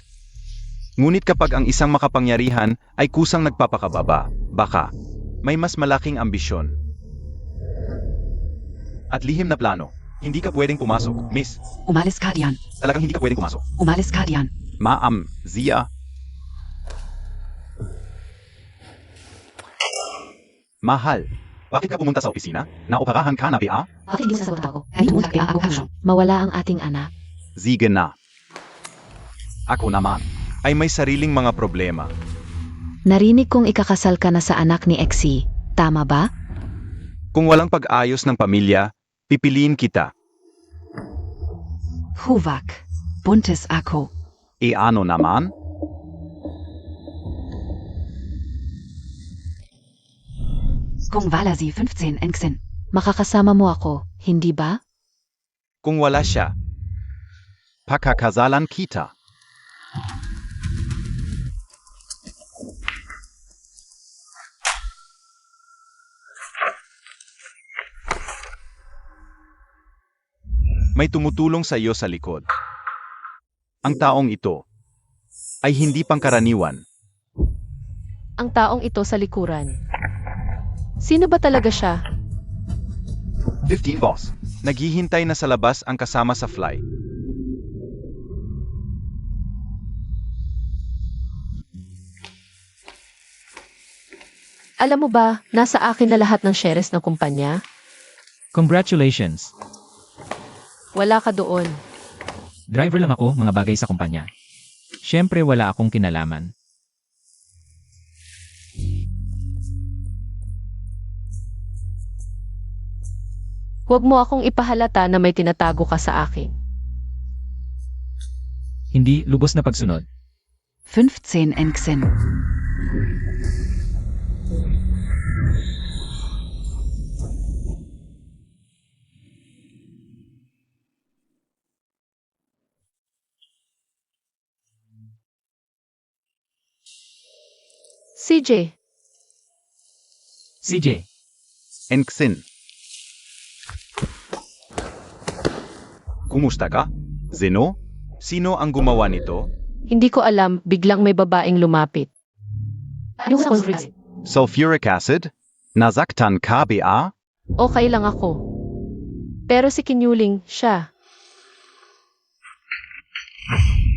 Ngunit kapag ang isang makapangyarihan ay kusang nagpapakababa, baka may mas malaking ambisyon. At lihim na plano. Hindi ka pwedeng pumasok, miss. Umalis ka diyan. Talagang hindi ka pwedeng pumasok. Umalis ka diyan. Ma'am, Zia. Mahal, bakit ka pumunta sa opisina? Naoperahan ka na, Pia? Bakit hindi mo sasagot ako? Hindi mo sasagot ako. mawala ang ating anak. Sige na. Ako naman, ay may sariling mga problema. Narinig kong ikakasal ka na sa anak ni Exie. Tama ba? Kung walang pag-ayos ng pamilya, pipiliin kita. Huwag. Buntes ako. E ano naman? Kung wala si 15 Engsen. Makakasama mo ako, hindi ba? Kung wala siya, pakakasalan kita. May tumutulong sa iyo sa likod. Ang taong ito ay hindi pangkaraniwan. Ang taong ito sa likuran. Sino ba talaga siya? 15 boss. Naghihintay na sa labas ang kasama sa fly. Alam mo ba, nasa akin na lahat ng shares ng kumpanya? Congratulations. Wala ka doon. Driver lang ako, mga bagay sa kumpanya. Siyempre wala akong kinalaman. Huwag mo akong ipahalata na may tinatago ka sa akin. Hindi lubos na pagsunod. 15 Engsen. CJ, CJ, Engsin. Kumusta ka? Zeno? Sino ang gumawa nito? hindi ko alam, biglang may babaeng lumapit. Yung sulfuric acid. Sulfuric acid? Nasaktan KBA? Okay lang ako. Pero si Kinyuling, siya.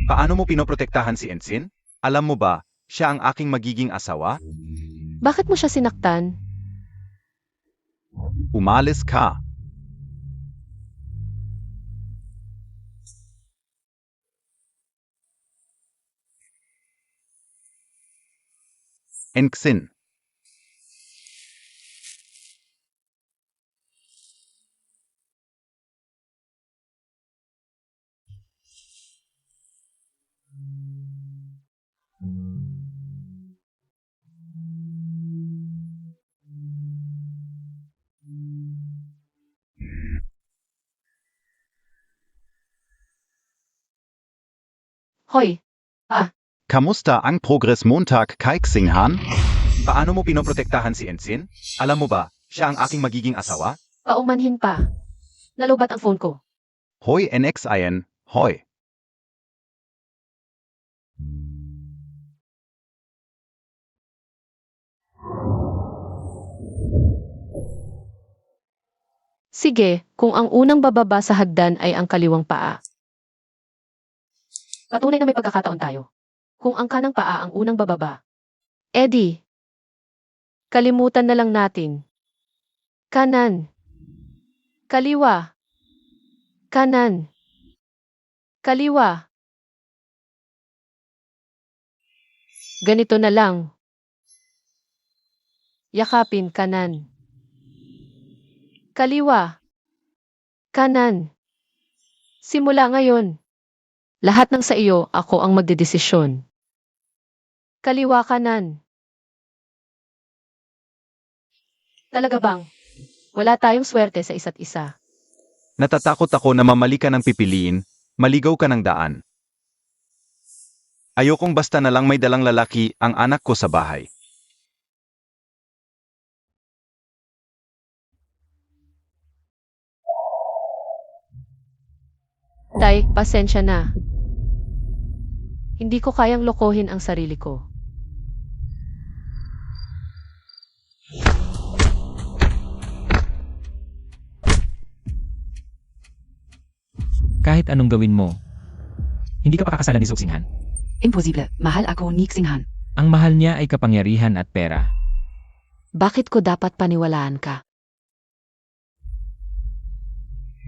Paano mo pinoprotektahan si Ensign? Alam mo ba, siya ang aking magiging asawa? Bakit mo siya sinaktan? Umalis ka. Ensign. Hoy, Kamusta ang progress Montag kay Xinghan? Paano mo pinoprotektahan si Ensign? Alam mo ba, siya ang aking magiging asawa? paumanhin pa. Nalobat ang phone ko. Hoy NXIN, hoy. Sige, kung ang unang bababa sa hagdan ay ang kaliwang paa. Patunay na may pagkakataon tayo. Kung ang kanang paa ang unang bababa. Eddie, kalimutan na lang natin. Kanan. Kaliwa. Kanan. Kaliwa. Ganito na lang. Yakapin kanan. Kaliwa. Kanan. Simula ngayon. Lahat ng sa iyo, ako ang magdedesisyon. Kaliwa kanan. Talaga bang? Wala tayong swerte sa isa't isa. Natatakot ako na mamali ka ng pipiliin, maligaw ka ng daan. Ayokong basta na lang may dalang lalaki ang anak ko sa bahay. Tay, pasensya na. Hindi ko kayang lokohin ang sarili ko. Kahit anong gawin mo, hindi ka pakakasalan ni Xinghan. Imposible. Mahal ako ni Xinghan. Ang mahal niya ay kapangyarihan at pera. Bakit ko dapat paniwalaan ka?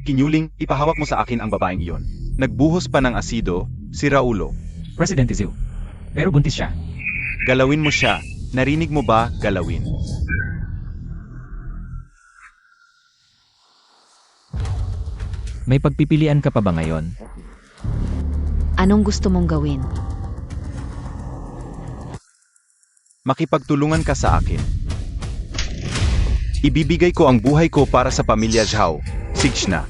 Kinyuling, ipahawak mo sa akin ang babaeng iyon. Nagbuhos pa ng asido, si Raulo. Presidente Zhu. Pero buntis siya. Galawin mo siya. Narinig mo ba, galawin? May pagpipilian ka pa ba ngayon? Anong gusto mong gawin? Makipagtulungan ka sa akin. Ibibigay ko ang buhay ko para sa pamilya Zhao. Signa.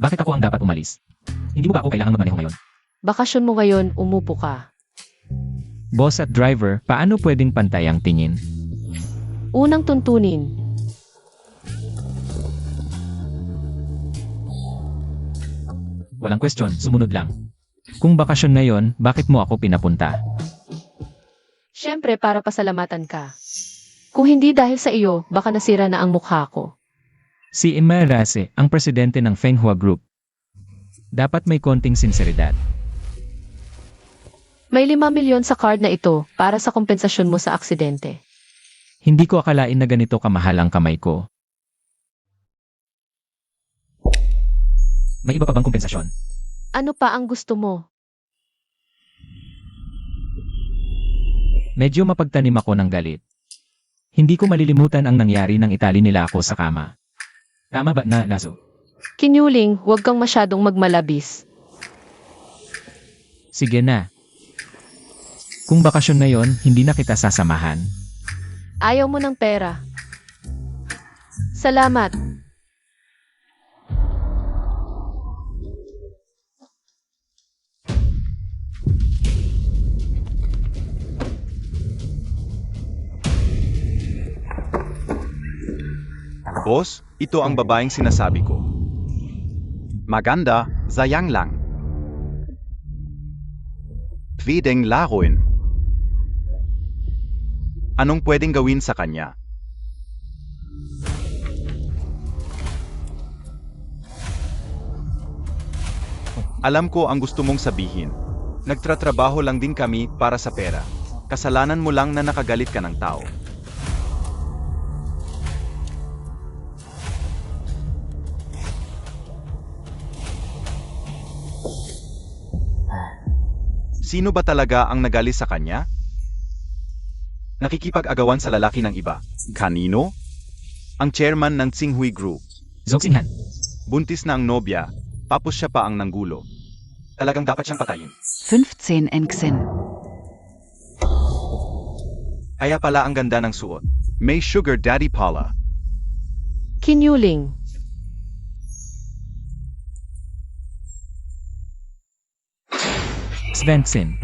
Bakit ako ang dapat umalis? Hindi mo ba ako kailangan magmaneho ngayon? Bakasyon mo ngayon, umupo ka. Boss at driver, paano pwedeng pantay ang tingin? Unang tuntunin. Walang question, sumunod lang. Kung bakasyon na yon, bakit mo ako pinapunta? Siyempre para pasalamatan ka. Kung hindi dahil sa iyo, baka nasira na ang mukha ko. Si Emma Rase, ang presidente ng Fenghua Group. Dapat may konting sinseridad. May 5 milyon sa card na ito para sa kompensasyon mo sa aksidente. Hindi ko akalain na ganito kamahal ang kamay ko. May iba pa bang kompensasyon? Ano pa ang gusto mo? Medyo mapagtanim ako ng galit. Hindi ko malilimutan ang nangyari nang itali nila ako sa kama. Tama ba na, Lazo? Kinyuling, huwag kang masyadong magmalabis. Sige na. Kung bakasyon na yon, hindi na kita sasamahan. Ayaw mo ng pera. Salamat. Boss, ito ang babaeng sinasabi ko. Maganda, sayang lang. pwedeng laruin? Anong pwedeng gawin sa kanya? Alam ko ang gusto mong sabihin. Nagtratrabaho lang din kami para sa pera. Kasalanan mo lang na nakagalit ka ng tao. Sino ba talaga ang nagali sa kanya? Nakikipag-agawan sa lalaki ng iba. Kanino? Ang chairman ng Tsinghui Group. Zoxinghan. Buntis na ang nobya, tapos siya pa ang nanggulo. Talagang dapat siyang patayin. 15 Engxin. Kaya pala ang ganda ng suot. May sugar daddy pala. Kinyuling. Svensson.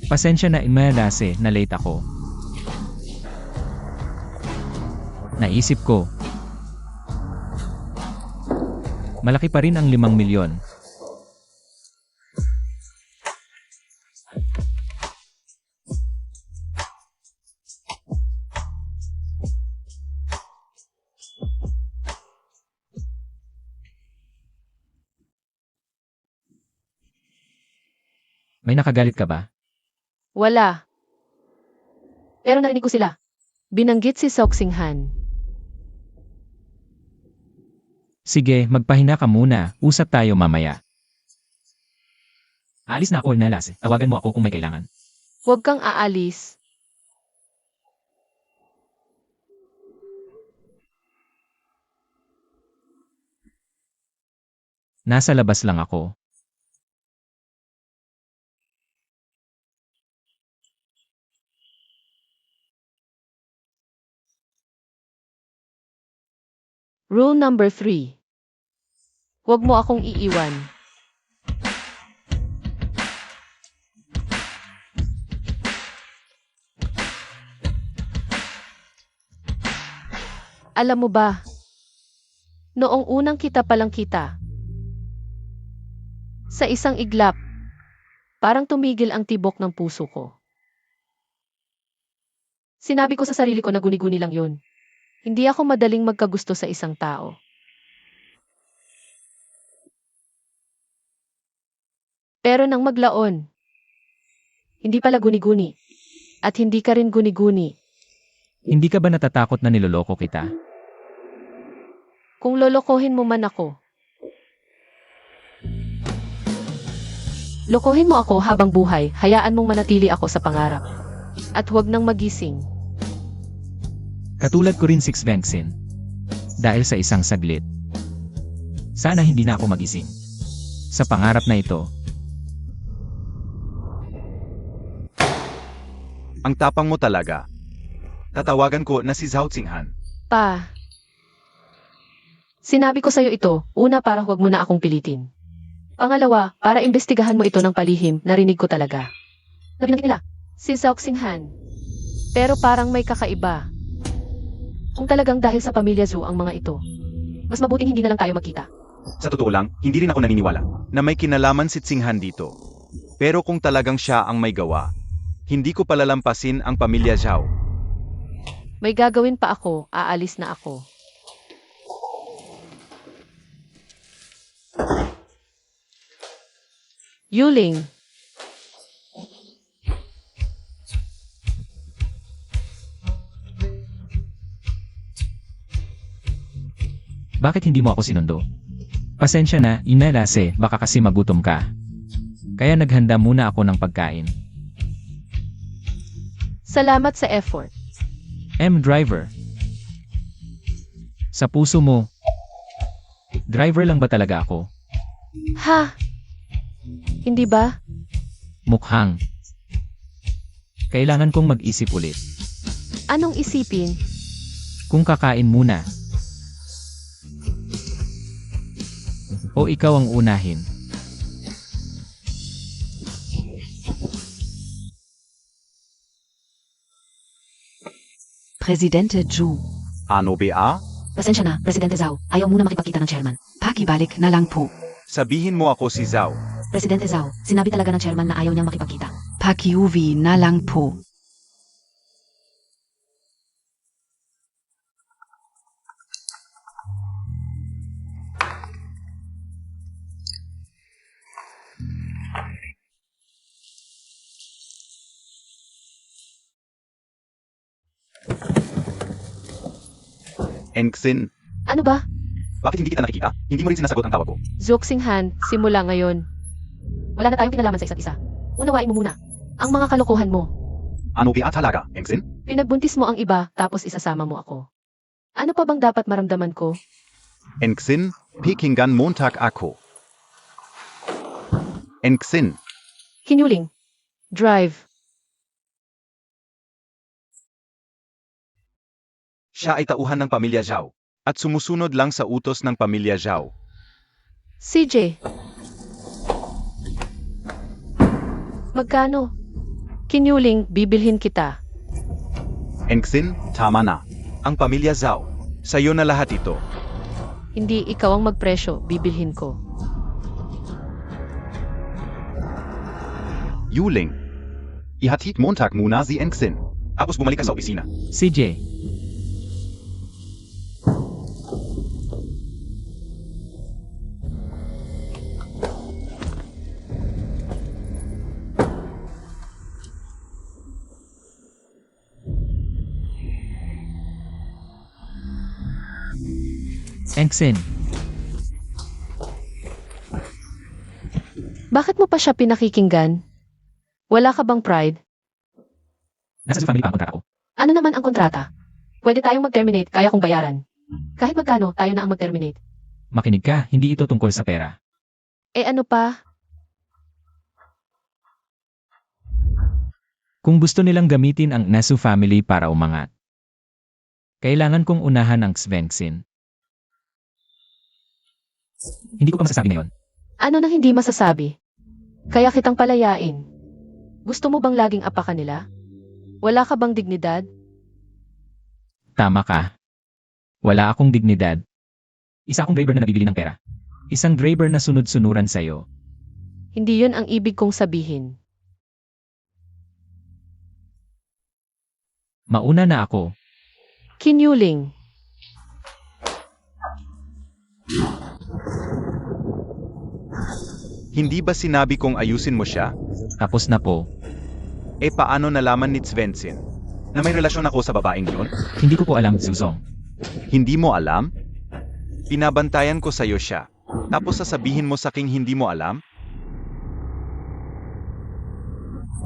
Pasensya na imalase na late ako. Naisip ko, malaki pa rin ang 5 milyon. May nakagalit ka ba? Wala. Pero narinig ko sila. Binanggit si Zoxinghan. Sige, magpahinga ka muna. Usap tayo mamaya. Alis na ako, Nalase. Tawagan mo ako kung may kailangan. Huwag kang aalis. Nasa labas lang ako. Rule number 3. Huwag mo akong iiwan. Alam mo ba, noong unang kita palang kita, sa isang iglap, parang tumigil ang tibok ng puso ko. Sinabi ko sa sarili ko na guni-guni lang yun. Hindi ako madaling magkagusto sa isang tao. Pero nang maglaon, hindi pala guni-guni. At hindi ka rin guni-guni. Hindi ka ba natatakot na niloloko kita? Kung lolokohin mo man ako. Lokohin mo ako habang buhay, hayaan mong manatili ako sa pangarap. At huwag nang magising. Katulad ko rin si Svensson. Dahil sa isang saglit. Sana hindi na ako magising. Sa pangarap na ito, Ang tapang mo talaga. Tatawagan ko na si Zhao Tsinghan. Pa. Sinabi ko sa'yo ito, una para huwag mo na akong pilitin. Pangalawa, para imbestigahan mo ito ng palihim, narinig ko talaga. Narinig nila, si Zoxinghan. Pero parang may kakaiba. Kung talagang dahil sa pamilya Zhu ang mga ito, mas mabuting hindi na lang tayo magkita. Sa totoo lang, hindi rin ako naniniwala na may kinalaman si Tsinghan dito. Pero kung talagang siya ang may gawa, hindi ko palalampasin ang pamilya Zhao. May gagawin pa ako, aalis na ako. Yuling. bakit hindi mo ako sinundo? Pasensya na, Inelase, baka kasi magutom ka. Kaya naghanda muna ako ng pagkain. Salamat sa effort. Driver. Sa puso mo, driver lang ba talaga ako? Ha? Hindi ba? Mukhang. Kailangan kong mag-isip ulit. Anong isipin? Kung kakain muna. O ikaw ang unahin. Presidente Zhu. Ano ba? Pasensya na, Presidente Zhao. Ayaw muna makipagkita ng chairman. Pakibalik na lang po. Sabihin mo ako si Zhao. Presidente Zhao, sinabi talaga ng chairman na ayaw niyang makipagkita. Pakiuwi na lang po. Engxin, Ano ba? bakit hindi kita nakikita? Hindi mo rin sinasagot ang tawag ko. Zuxinghan, simula ngayon. Wala na tayong kinalaman sa isa't isa. Unawain mo muna. Ang mga kalokohan mo. Ano ba talaga, Engxin? Pinagbuntis mo ang iba, tapos isasama mo ako. Ano pa bang dapat maramdaman ko? Engxin, Pekingan Montag ako. Engxin, Kinyuling. Drive. siya ay tauhan ng pamilya Zhao. At sumusunod lang sa utos ng pamilya Zhao. CJ. Magkano? Kinyuling, bibilhin kita. Engxin, tama na. Ang pamilya Zhao. Sa'yo na lahat ito. Hindi ikaw ang magpresyo, bibilhin ko. Yuling. Ihatid Montag muna si Engxin. Tapos bumalik ka sa opisina. CJ, Engxin, Bakit mo pa siya pinakikinggan? Wala ka bang pride? nasa Zhu family pa ang kontrata ko. Ano naman ang kontrata? Pwede tayong mag-terminate, kaya kong bayaran. Kahit magkano, tayo na ang mag-terminate. Makinig ka, hindi ito tungkol sa pera. Eh ano pa? Kung gusto nilang gamitin ang Nasu family para umangat, kailangan kong unahan ang Svengsin. Hindi ko pa masasabi ngayon. Ano nang hindi masasabi? Kaya kitang palayain. Gusto mo bang laging apakan nila? Wala ka bang dignidad? Tama ka. Wala akong dignidad. Isa akong driver na nabibili ng pera. Isang driver na sunod-sunuran sa'yo. Hindi yun ang ibig kong sabihin. Mauna na ako. Kinyuling. Hindi ba sinabi kong ayusin mo siya? Tapos na po. Eh paano nalaman ni Svensson na may relasyon ako sa babaeng yun? Hindi ko po alam, Zuzong. Hindi mo alam? Pinabantayan ko sa'yo siya. Tapos sasabihin mo saking hindi mo alam?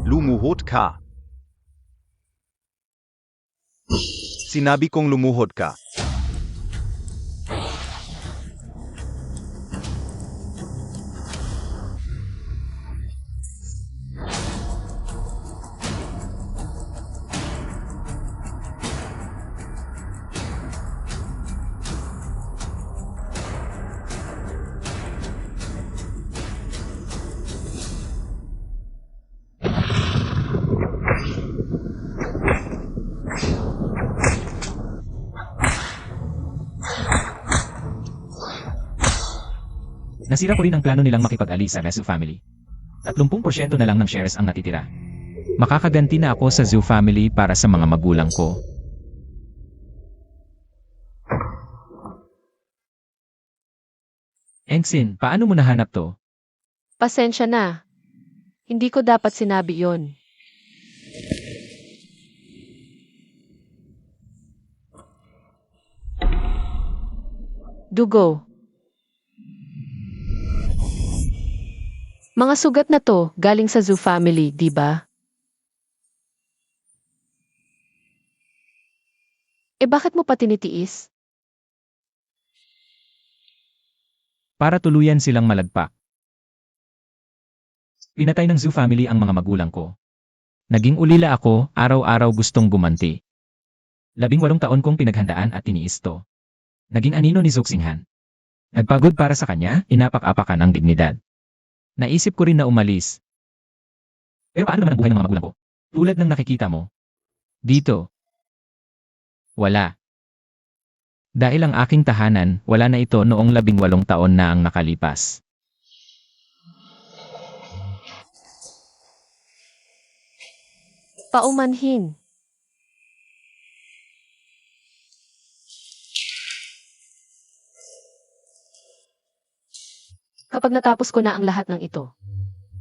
Lumuhod ka. Sinabi kong lumuhod ka. Nasira ko rin ang plano nilang makipag-alis sa Nasu family. 30% na lang ng shares ang natitira. Makakaganti na ako sa Zhu family para sa mga magulang ko. Engxin, paano mo nahanap to? Pasensya na. Hindi ko dapat sinabi yon. Dugo. Mga sugat na to galing sa Zhu family, di ba? Eh bakit mo pa tinitiis? Para tuluyan silang malagpak. Pinatay ng Zhu family ang mga magulang ko. Naging ulila ako, araw-araw gustong gumanti. 18 taon kong pinaghandaan at tiniis to. Naging anino ni Zuxinghan. Nagpagod para sa kanya, inapak-apakan ang dignidad. Naisip ko rin na umalis. Pero paano naman ang buhay ng mga magulang ko? Tulad ng nakikita mo. Dito. Wala. Dahil ang aking tahanan, wala na ito noong 18 taon na ang nakalipas. Paumanhin. Kapag natapos ko na ang lahat ng ito,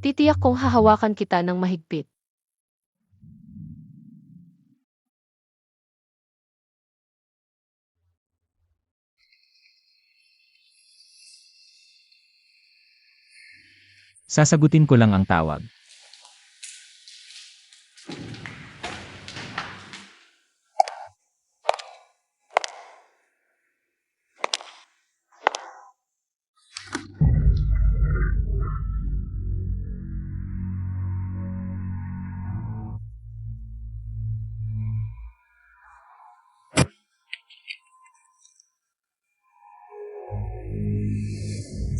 titiyak kong hahawakan kita ng mahigpit. Sasagutin ko lang ang tawag.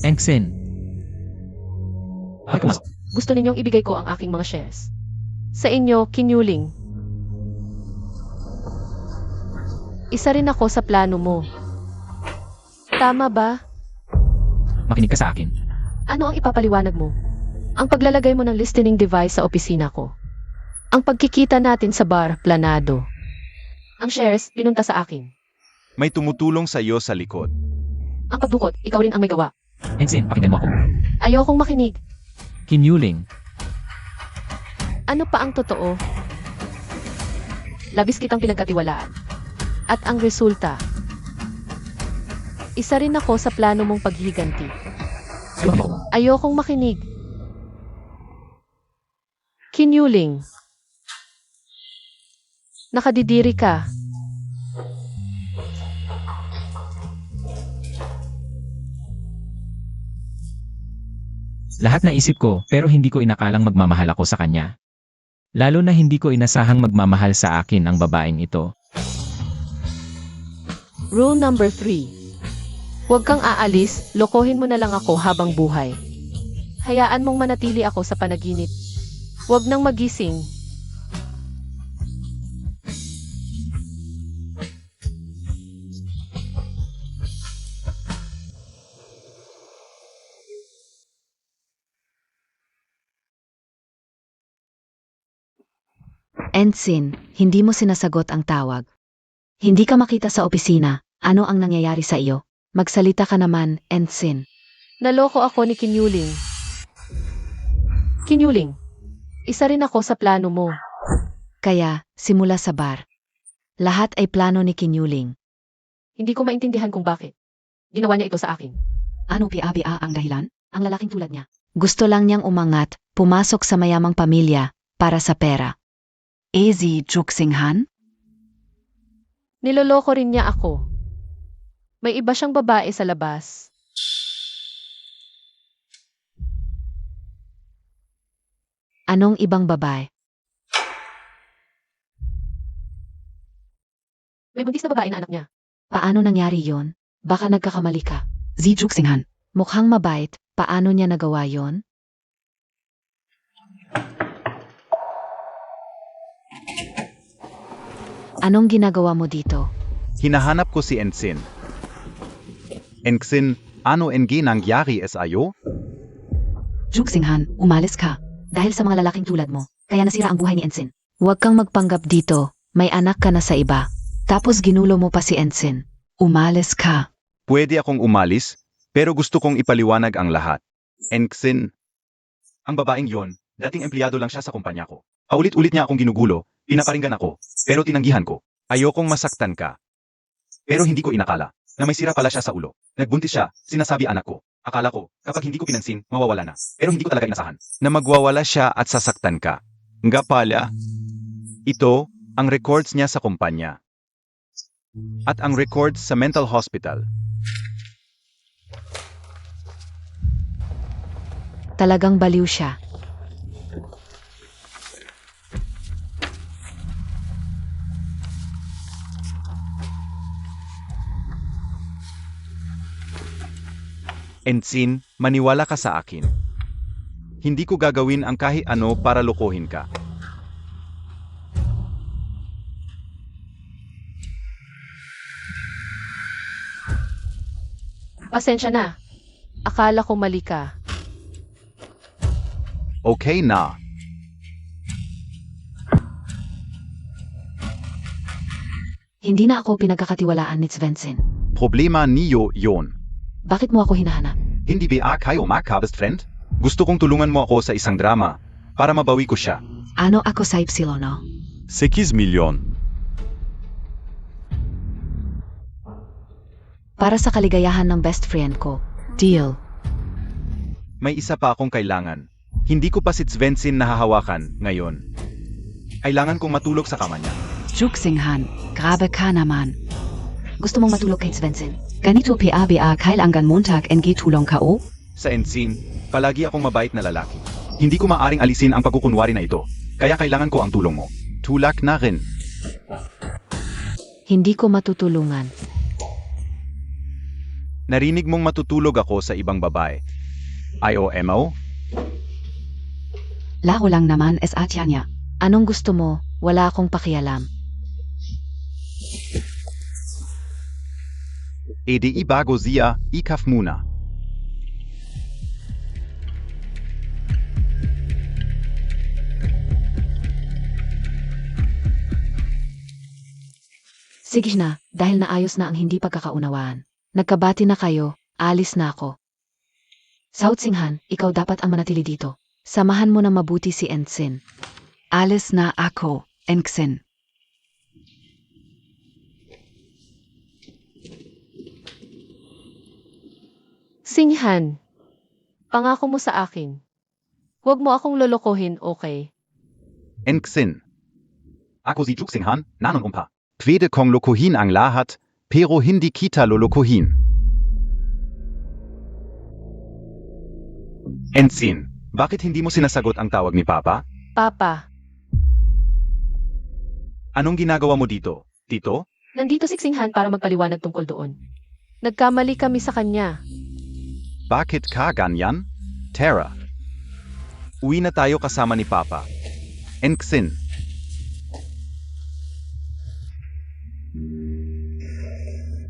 Engsin. Gusto ninyong ibigay ko ang aking mga shares. Sa inyo, Kinyuling. Isa rin ako sa plano mo. Tama ba? Makinig ka sa akin. Ano ang ipapaliwanag mo? Ang paglalagay mo ng listening device sa opisina ko. Ang pagkikita natin sa bar, planado. Ang shares, pinunta sa akin. May tumutulong sa iyo sa likod. Ang pagdukot, ikaw rin ang may gawa. Engsin, pakinggan mo ako. Ayokong makinig. Kinyuling. Ano pa ang totoo? Labis kitang pinagkatiwalaan. At ang resulta, isa rin ako sa plano mong paghiganti. Ayokong makinig. Kinyuling. Nakadidiri ka. Lahat na isip ko, pero hindi ko inakalang magmamahal ako sa kanya. Lalo na hindi ko inasahang magmamahal sa akin ang babaeng ito. Rule number 3. Huwag kang aalis, lokohin mo na lang ako habang buhay. Hayaan mong manatili ako sa panaginip. Huwag nang magising. Ensign, hindi mo sinasagot ang tawag. Hindi ka makita sa opisina. Ano ang nangyayari sa iyo? Magsalita ka naman, Ensign. Naloko ako ni Kinyuling. Kinyuling, isa rin ako sa plano mo. Kaya, simula sa bar. Lahat ay plano ni Kinyuling. Hindi ko maintindihan kung bakit. Ginawa niya ito sa akin. Ano PABA ang dahilan? Ang lalaking tulad niya. Gusto lang niyang umangat, pumasok sa mayamang pamilya, para sa pera. Ezi Juxinghan? Niloloko rin niya ako. May iba siyang babae sa labas. Anong ibang babae? May buntis na babae na anak niya. Paano nangyari yon? Baka nagkakamali ka. Zi Juxinghan. Mukhang mabait, paano niya nagawa yon? Anong ginagawa mo dito? Hinahanap ko si Ensign. Ensign, ano nangyari sa iyo? Juxinghan, umalis ka. Dahil sa mga lalaking tulad mo, kaya nasira ang buhay ni Ensign. Huwag kang magpanggap dito, may anak ka na sa iba. Tapos ginulo mo pa si Ensign. Umalis ka. Pwede akong umalis, pero gusto kong ipaliwanag ang lahat. Ensign, ang babaeng yon, dating empleyado lang siya sa kumpanya ko. Paulit-ulit niya akong ginugulo, pinaparinggan ako, pero tinanggihan ko. Ayokong masaktan ka. Pero hindi ko inakala na may sira pala siya sa ulo. Nagbuntis siya, sinasabi anak ko. Akala ko, kapag hindi ko pinansin, mawawala na. Pero hindi ko talaga inasahan na magwawala siya at sasaktan ka. Nga pala, ito ang records niya sa kumpanya. At ang records sa mental hospital. Talagang baliw siya. Ensign, maniwala ka sa akin. Hindi ko gagawin ang kahit ano para lokohin ka. Pasensya na. Akala ko mali ka. Okay na. Hindi na ako pinagkakatiwalaan ni Svensson. Problema niyo yon. Bakit mo ako hinahanap? Hindi ba kayo makabest friend? Gusto kong tulungan mo ako sa isang drama para mabawi ko siya. Ano ako sa Ypsilono? 6 milyon. Para sa kaligayahan ng best friend ko. Deal. May isa pa akong kailangan. Hindi ko pa si Svensson nahahawakan ngayon. Kailangan kong matulog sa kama niya. Juxinghan, grabe ka naman. Gusto mong matulog kay Svensson? Ganito PABA kailangan Montag NG tulong ka o? Sa Ensign, palagi akong mabait na lalaki. Hindi ko maaring alisin ang pagkukunwari na ito. Kaya kailangan ko ang tulong mo. Tulak na rin. Hindi ko matutulungan. Narinig mong matutulog ako sa ibang babae. IOMO? Laro lang naman sa niya. Anong gusto mo? Wala akong pakialam. EDI bago siya, ikaf muna. Sige na, dahil naayos na ang hindi pagkakaunawaan. Nagkabati na kayo, alis na ako. Sautsinghan, ikaw dapat ang manatili dito. Samahan mo na mabuti si Ensign. Alis na ako, Ensign. Singhan, pangako mo sa akin. Huwag mo akong lolokohin, okay? Ensign. Ako si Juxinghan, nanon umpa. Pwede kong lokohin ang lahat, pero hindi kita lolokohin. Ensign, bakit hindi mo sinasagot ang tawag ni Papa? Papa, Anong ginagawa mo dito, Tito? nandito si Singhan para magpaliwanag tungkol doon. Nagkamali kami sa kanya. Bakit ka ganyan? Tara. Uwi na tayo kasama ni Papa. Ensign.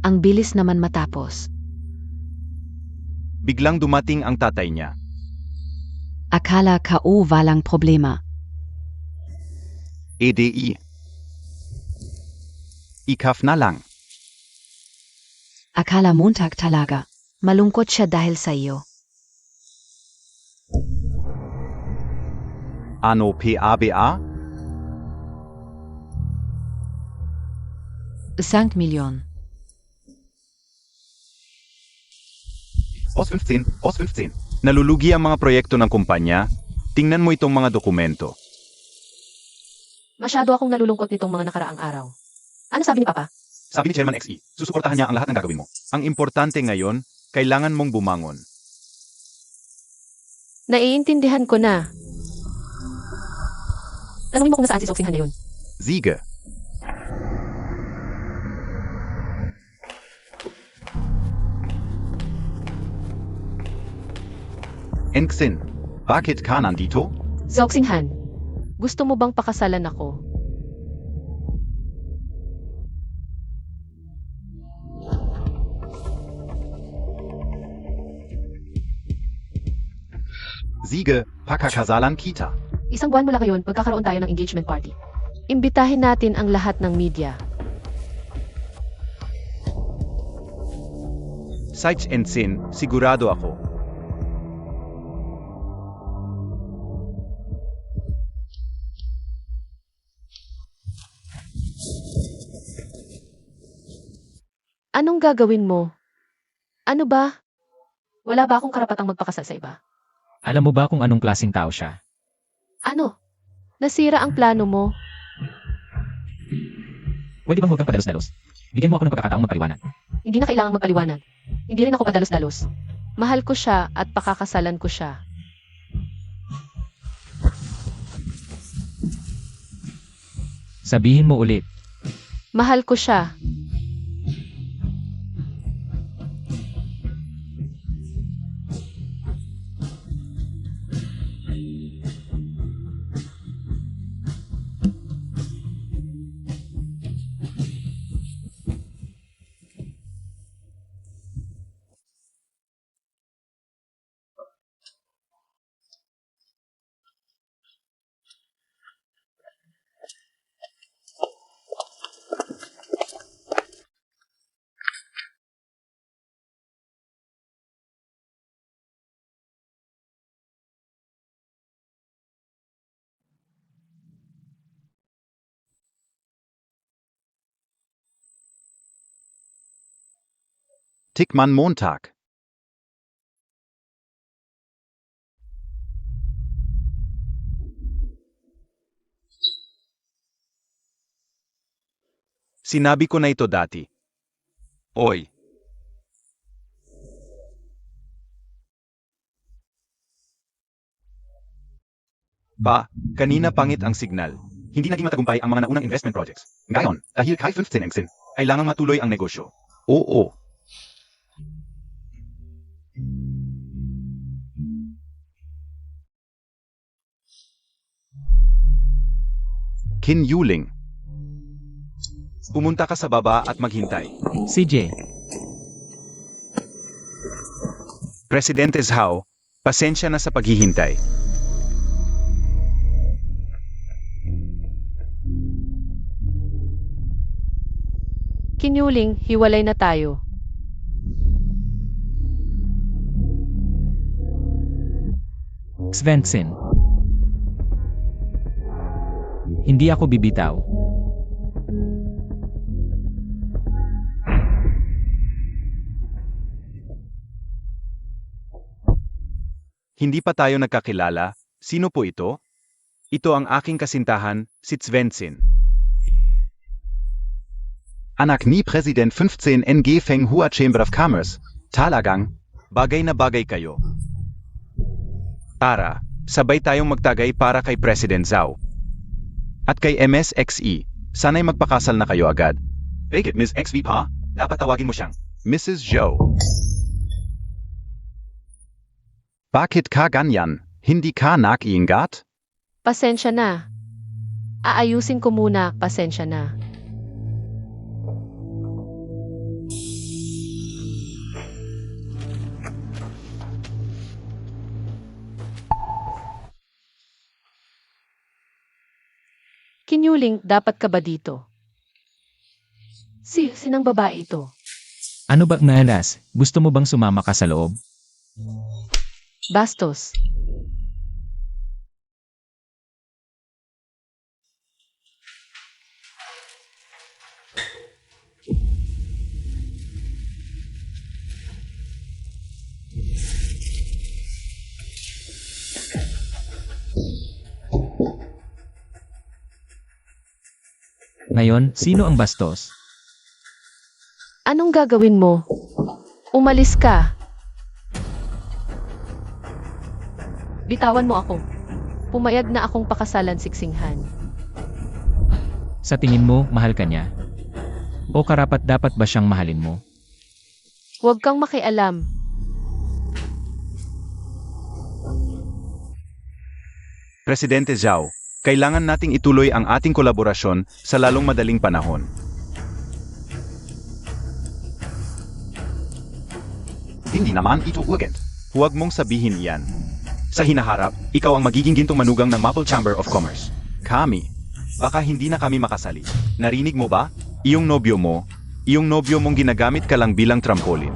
Ang bilis naman matapos. Biglang dumating ang tatay niya. Akala ka o walang problema. EDI. Ikaf na lang. Akala Montag talaga. Malungkot siya dahil sa iyo. Ano PABA? Sankt Million. OS 15, OS 15. Nalulugi ang mga proyekto ng kumpanya. Tingnan mo itong mga dokumento. Masyado akong nalulungkot nitong mga nakaraang araw. Ano sabi ni Papa? Sabi ni Chairman XE, susuportahan niya ang lahat ng gagawin mo. Ang importante ngayon, kailangan mong bumangon. Naiintindihan ko na. Tanungin mo kung nasaan si Singhan ngayon. Siege. Ensign, bakit ka nandito? Singhan, gusto mo bang pakasalan ako? Siege, pakakasalan kita. Isang buwan mula ngayon, magkakaroon tayo ng engagement party. Imbitahin natin ang lahat ng media. Sites Ensign, sigurado ako. Anong gagawin mo? Ano ba? Wala ba akong karapatang magpakasal sa iba? Alam mo ba kung anong klaseng tao siya? Ano? Nasira ang plano mo? Pwede bang huwag kang padalos-dalos? Bigyan mo ako ng pagkakataong magpaliwanag. Hindi na kailangang magpaliwanag. Hindi rin ako padalos-dalos. Mahal ko siya at pakakasalan ko siya. Sabihin mo ulit. Mahal ko siya. Tikman Montag. Sinabi ko na ito dati. Oy. Kanina pangit ang signal. Hindi naging matagumpay ang mga naunang investment projects. Ngayon, dahil kay 15 Engsin, kailangang matuloy ang negosyo. Oo. Kin Yuling. Pumunta ka sa baba at maghintay. CJ, Presidente Zhao, pasensya na sa paghihintay. Kinyuling, hiwalay na tayo. Svensson. Hindi ako bibitaw. Hindi pa tayo nagkakilala. Sino po ito? Ito ang aking kasintahan, si Svensson. Anak ni President 15 NG Feng Hua Chamber of Commerce, Talagang, bagay na bagay kayo. Tara, sabay tayong magtagay para kay President Zhao. At kay MSXE, sana'y magpakasal na kayo agad. Bakit Ms. XV pa? Dapat tawagin mo siyang Mrs. Zhou. Bakit ka ganyan? Hindi ka nag-iingat? Pasensya na. Aayusin ko muna, pasensya na. Kinyuling, dapat ka ba dito? Sinang babae ito? Ano ba, Nalas? Gusto mo bang sumama ka sa loob? Bastos. Ngayon, sino ang bastos? Anong gagawin mo? Umalis ka. Bitawan mo ako. Pumayag na akong pakasalan siksinghan. Sa tingin mo, mahal ka niya? O karapat-dapat ba siyang mahalin mo? Huwag kang makialam. Presidente Zhao, kailangan nating ituloy ang ating kolaborasyon sa lalong madaling panahon. Hindi naman ito urgent. Huwag mong sabihin iyan. Sa hinaharap, ikaw ang magiging gintong manugang ng Maple Chamber of Commerce. Kami. Baka hindi na kami makasali. Narinig mo ba? Iyong nobyo mong ginagamit ka lang bilang trampolin.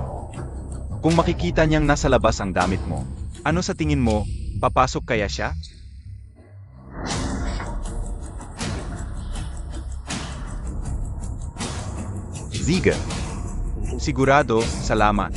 Kung makikita niyang nasa labas ang damit mo, ano sa tingin mo, papasok kaya siya? Ziga. Sigurado, salamat.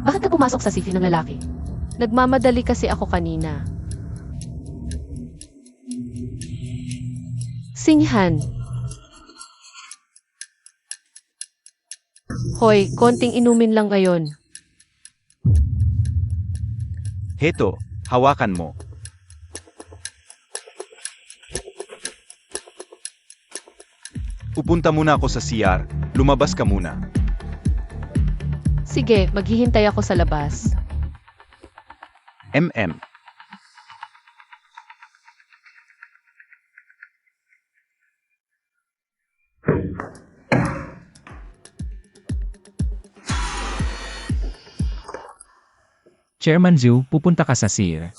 Bakit ka pumasok sa city ng lalaki? Nagmamadali kasi ako kanina. Singhan. Hoy, konting inumin lang ngayon. Heto, hawakan mo. Pupunta muna ako sa CR, lumabas ka muna. Sige, maghihintay ako sa labas. MM. Chairman Zhu, pupunta ka sa Seer.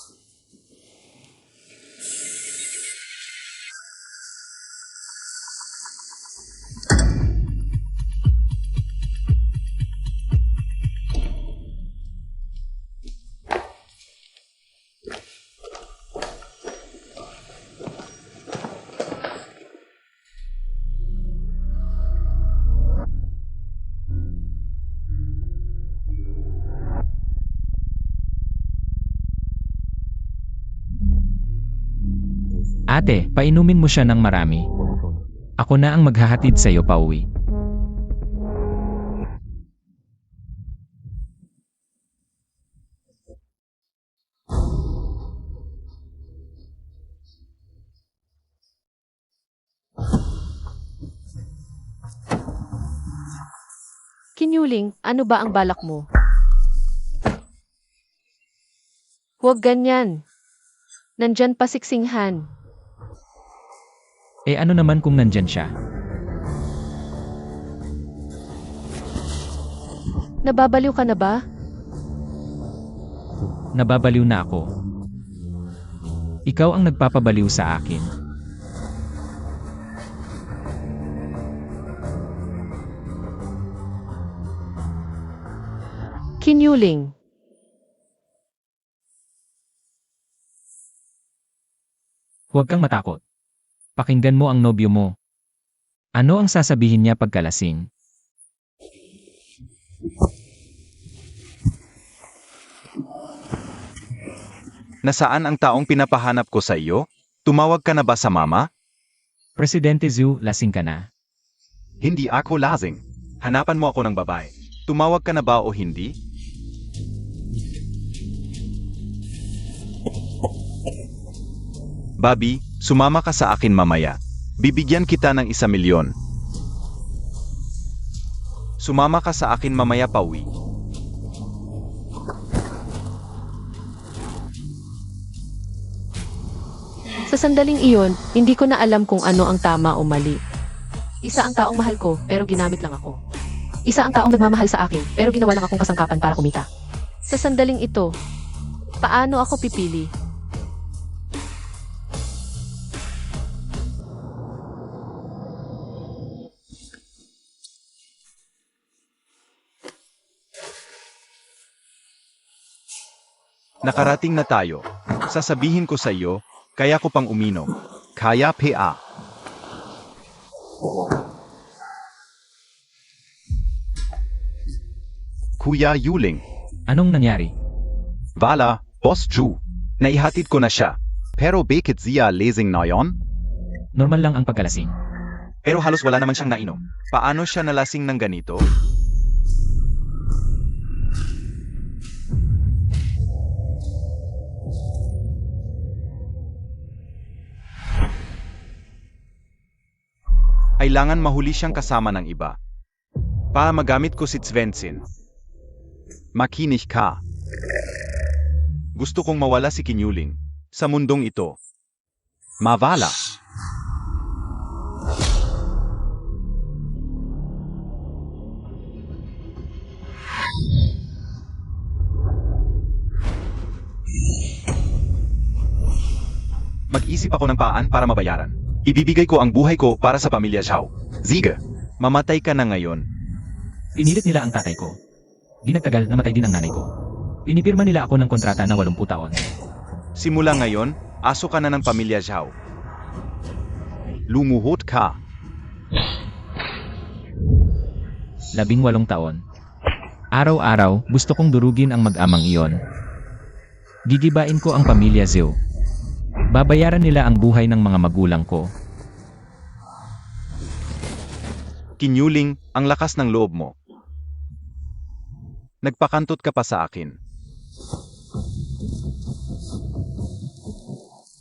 Ate, painumin mo siya ng marami. Ako na ang maghahatid sa'yo pauwi. Kinyuling, ano ba ang balak mo? Huwag ganyan. Nandyan pa siksinghan. Eh ano naman kung nandyan siya? Nababaliw ka na ba? Nababaliw na ako. Ikaw ang nagpapabaliw sa akin. Kinyuling. Huwag kang matakot. Pakinggan mo ang nobyo mo. Ano ang sasabihin niya pagkalasing? Nasaan ang taong pinapahanap ko sa iyo? Tumawag ka na ba sa mama? Presidente Zhu, lasing ka na. Hindi ako lasing. Hanapan mo ako ng babae. Tumawag ka na ba o hindi? Bobby, sumama ka sa akin mamaya. Bibigyan kita ng 1,000,000. Sumama ka sa akin mamaya pauwi. Sa sandaling iyon, hindi ko na alam kung ano ang tama o mali. Isa ang taong mahal ko, pero ginamit lang ako. Isa ang taong nagmamahal sa akin, pero ginawa lang akong kasangkapan para kumita. Sa sandaling ito, paano ako pipili? Nakarating na tayo. Sasabihin ko sa iyo, kaya ko pang uminom. Kaya PA. Kuya Yuling. Anong nangyari? Wala, Boss Ju. Naihatid ko na siya. Pero bakit siya lasing na yon? Normal lang ang pagkalasing. Pero halos wala naman siyang nainom. Paano siya nalasing ng ganito? Kailangan mahuli siyang kasama ng iba. Para magamit ko si Svensson. Makinig ka. Gusto kong mawala si Kinyuling sa mundong ito. Mavala. Mag-isip ako ng paraan para mabayaran. Ibibigay ko ang buhay ko para sa pamilya Zhao. Ziga, mamatay ka na ngayon. Pinilit nila ang tatay ko. Di nagtagal, namatay din ang nanay ko. Pinipirma nila ako ng kontrata na 80 taon. Simula ngayon, aso ka na ng pamilya Zhao. Lumuhod ka. 18 taon. Araw-araw, gusto kong durugin ang mag-amang iyon. Gigibain ko ang pamilya Zhou. Babayaran nila ang buhay ng mga magulang ko. Kinyuling, ang lakas ng loob mo. Nagpakantot ka pa sa akin.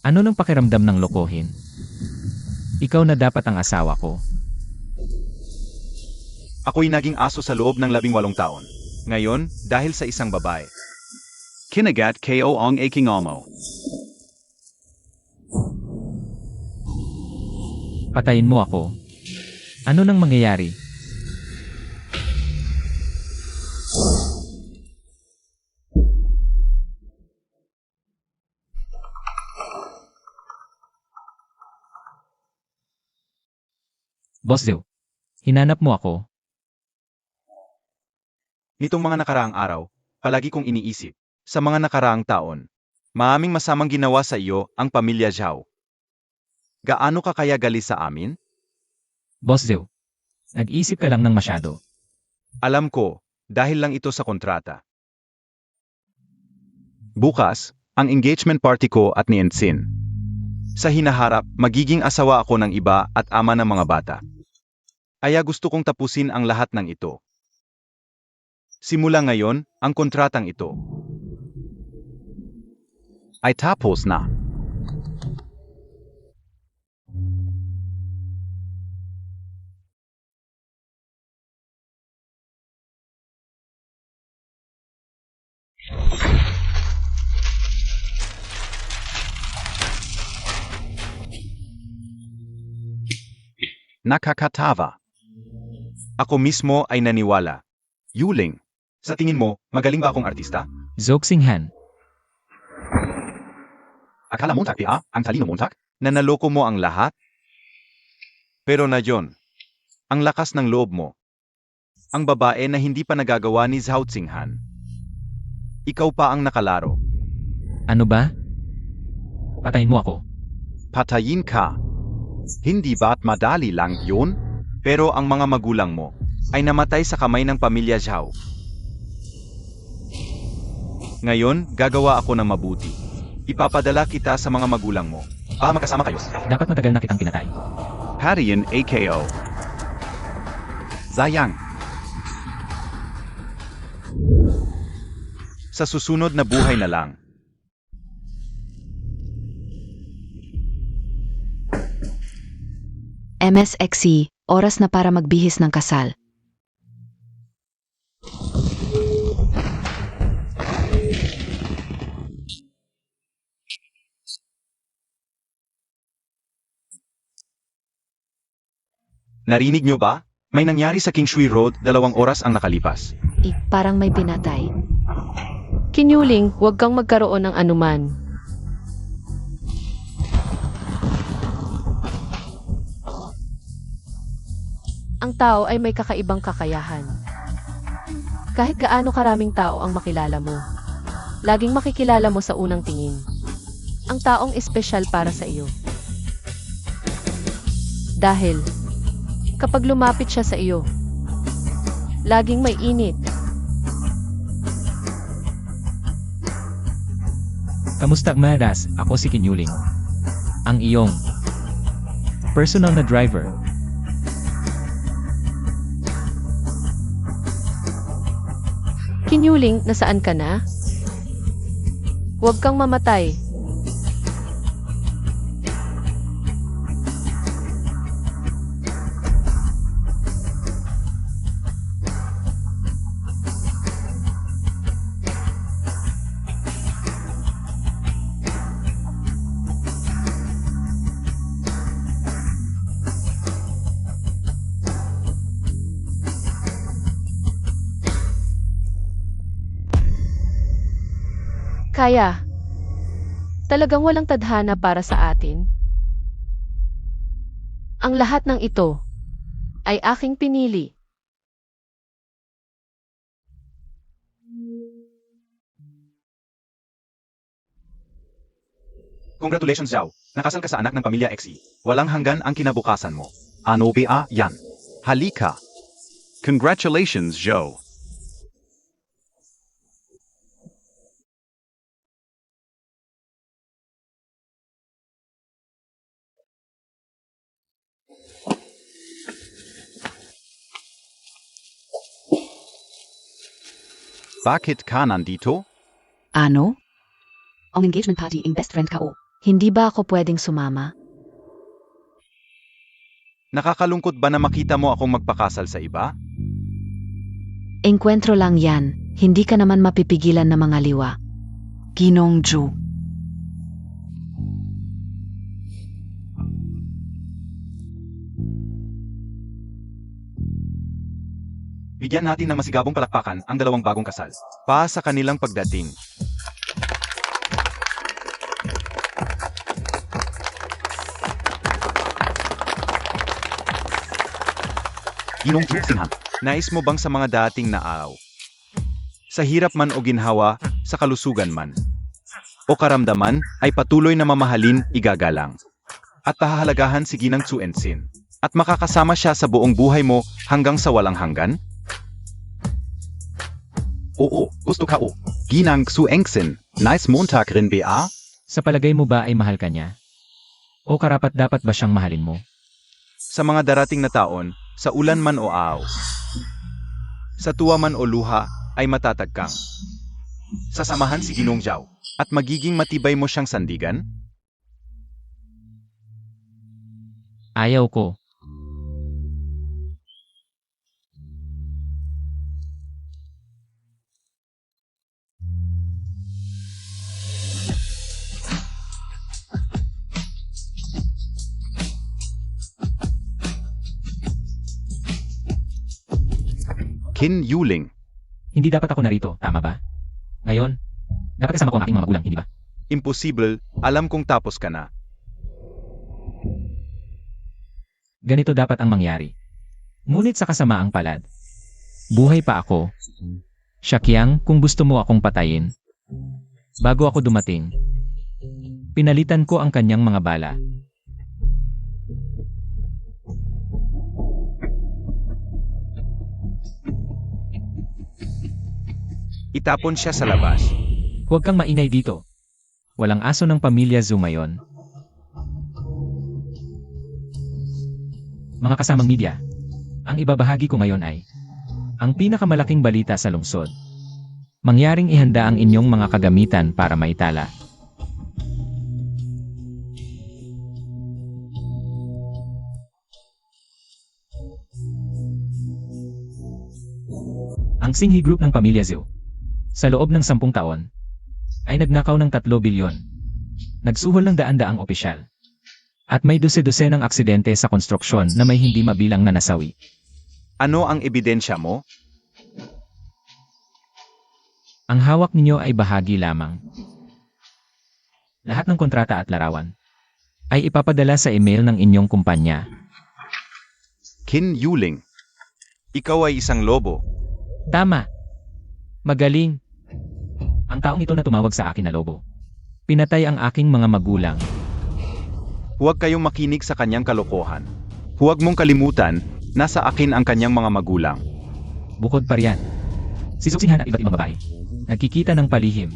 Ano nang pakiramdam ng lokohin? Ikaw na dapat ang asawa ko. Ako'y naging aso sa loob ng 18 taon. Ngayon, dahil sa isang babae. Kinagat ko ang aking amo. Patayin mo ako. Ano nang mangyayari? Boss Zhou, hinanap mo ako. Nitong mga nakaraang araw, palagi kong iniisip, sa mga nakaraang taon, maaming masamang ginawa sa iyo ang pamilya Zhao. Gaano ka kaya gali sa amin? Boss Zhou, nag-isip ka lang ng masyado. Alam ko, dahil lang ito sa kontrata. Bukas, ang engagement party ko at ni Ensign. Sa hinaharap, magiging asawa ako ng iba at ama ng mga bata. Kaya gusto kong tapusin ang lahat ng ito. Simula ngayon, ang kontratang ito ay tapos na. Nakakatawa. Ako mismo ay naniwala. Yuling, sa tingin mo, magaling ba akong artista? Zhou Xinghan, Akala mo ang talino mo na naloko mo ang lahat? Pero na yon, ang lakas ng loob mo. Ang babae na hindi pa nagagawa ni Zhao Xinghan. Ikaw pa ang nakalaro. ano ba? Patayin mo ako. Patayin ka. Hindi ba't madali lang yun? Pero ang mga magulang mo ay namatay sa kamay ng pamilya Zhao. Ngayon, gagawa ako ng mabuti. Ipapadala kita sa mga magulang mo. Magkasama kayo. Dapat matagal na kitang pinatay. Harian AKO. Zayang. Sa susunod na buhay na lang. MSXC, oras na para magbihis ng kasal. Narinig nyo ba? May nangyari sa Kingshui Road, 2 oras ang nakalipas. Parang may pinatay. Kinyuling, huwag kang magkaroon ng anuman. Ang tao ay may kakaibang kakayahan. Kahit gaano karaming tao ang makilala mo, laging makikilala mo sa unang tingin. Ang taong espesyal para sa iyo. Dahil, kapag lumapit siya sa iyo, laging may init. Kamusta Maras? Ako si Kinyuling. Ang iyong personal na driver. Kinyuling, nasaan ka na? Huwag kang mamatay. Kaya, talagang walang tadhana para sa atin. Ang lahat ng ito ay aking pinili. Congratulations, Zhao. Nakasal ka sa anak ng pamilya XE. Walang hanggan ang kinabukasan mo. Ano ba yan? Halika. Congratulations, Zhao. Bakit ka nandito? Ano? Ang engagement party ang best friend ko. Hindi ba ako pwedeng sumama? Nakakalungkot ba na makita mo akong magpakasal sa iba? Engkwentro lang yan, hindi ka naman mapipigilan na mga liwa. Ginong Ju. Bigyan natin ng masigabong palakpakan ang 2 bagong kasal. Pa sa kanilang pagdating. Ginong Singhan. Nais mo bang sa mga dating na araw? Sa hirap man o ginhawa, sa kalusugan man, o karamdaman, ay patuloy na mamahalin, igagalang. At pahahalagahan si Ginang Tzu Ensin. At makakasama siya sa buong buhay mo hanggang sa walang hanggan? Oo, gusto ka o. Ginang Tzu Ensin. Nice Montag rin ba? Sa palagay mo ba ay mahal ka niya? O karapat-dapat ba siyang mahalin mo? Sa mga darating na taon, sa ulan man o araw, sa tuwa man o luha, ay matatagkang. Sasamahan si Ginong Zhao, at magiging matibay mo siyang sandigan? Ayaw ko. Qin Yuling. Hindi dapat ako narito, tama ba? Ngayon, dapat kasama ko ang aking mga magulang, hindi ba? Imposible, alam kong tapos ka na. Ganito dapat ang mangyari. Ngunit sa kasamaang palad, buhay pa ako. Shakyang, kung gusto mo akong patayin, bago ako dumating, pinalitan ko ang kanyang mga bala. Itapon siya sa labas. Huwag kang maingay dito. Walang aso ng pamilya Zhu ngayon. Mga kasamang media, ang ibabahagi ko ngayon ay ang pinakamalaking balita sa lungsod. Mangyaring ihanda ang inyong mga kagamitan para maitala. Ang Singhi Group ng pamilya Zhu, sa loob ng 10 taon, ay nagnakaw ng 3 bilyon. Nagsuhol ng daan-daang opisyal. At may dose-dose ng aksidente sa konstruksyon na may hindi mabilang na nasawi. Ano ang ebidensya mo? Ang hawak ninyo ay bahagi lamang. Lahat ng kontrata at larawan ay ipapadala sa email ng inyong kumpanya. Qin Yuling. Ikaw ay isang lobo. Tama. Magaling. Ang taong ito na tumawag sa akin na lobo. Pinatay ang aking mga magulang. Huwag kayong makinig sa kanyang kalokohan. Huwag mong kalimutan, nasa akin ang kanyang mga magulang. Bukod pa riyan, si Zuxinghan at iba't ibang babae, nagkikita ng palihim.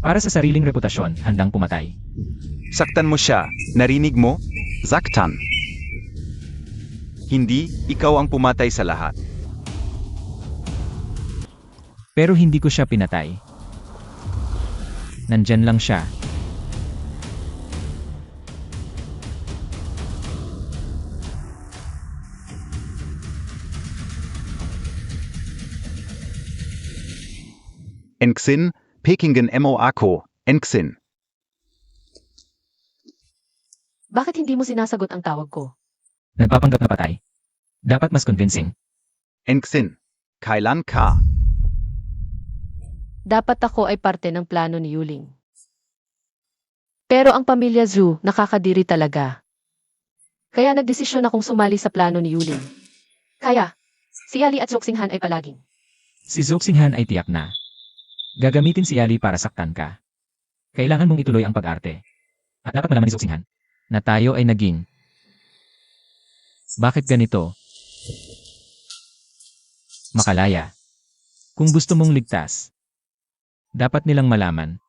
Para sa sariling reputasyon, handang pumatay. Saktan mo siya, narinig mo? Zaktan. Hindi, ikaw ang pumatay sa lahat. Pero hindi ko siya pinatay. Nandyan lang siya. Enxin, Pekingen mo ako, Enxin. Bakit hindi mo sinasagot ang tawag ko? Nagpapanggap na patay. Dapat mas convincing. Enxin, kailan ka? Dapat ako ay parte ng plano ni Yuling. Pero ang pamilya Zhu nakakadiri talaga. Kaya nagdesisyon akong sumali sa plano ni Yuling. Kaya, si Ali at Zuxinghan ay palaging. Si Zuxinghan ay tiyak na. Gagamitin si Ali para saktan ka. Kailangan mong ituloy ang pag-arte. At dapat malaman ni Zuxinghan na tayo ay naging. Bakit ganito? Makalaya. Kung gusto mong ligtas, dapat nilang malaman.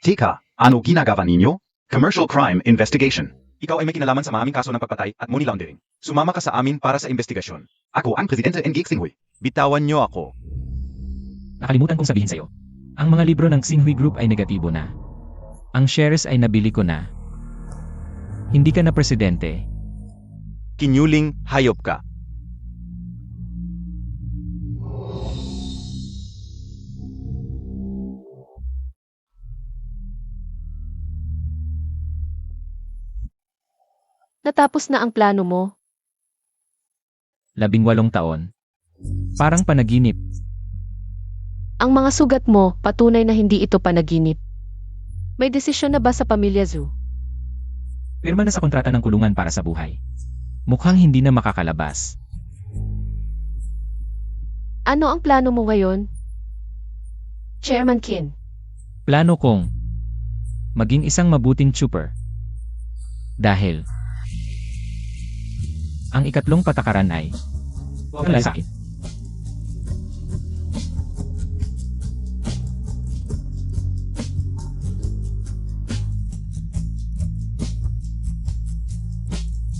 Tika, ano ginagawa ninyo? Commercial Crime Investigation. Ikaw ay may kinalaman sa maraming kaso ng pagpatay at money laundering. Sumama ka sa amin para sa investigasyon. Ako ang Presidente Ng Xinghui. Bitawan niyo ako. Nakalimutan kong sabihin sa'yo. Ang mga libro ng Xinghui Group ay negatibo na. Ang shares ay nabili ko na. Hindi ka na presidente. Kinyuling, hayop ka. Natapos na ang plano mo. 18 taon. Parang panaginip. Ang mga sugat mo, patunay na hindi ito panaginip. May desisyon na ba sa pamilya Zhu? Pirma na sa kontrata ng kulungan para sa buhay. Mukhang hindi na makakalabas. Ano ang plano mo ngayon? Chairman Qin. Plano kong maging isang mabuting trooper. Dahil ang ikatlong patakaran ay wala sa akin.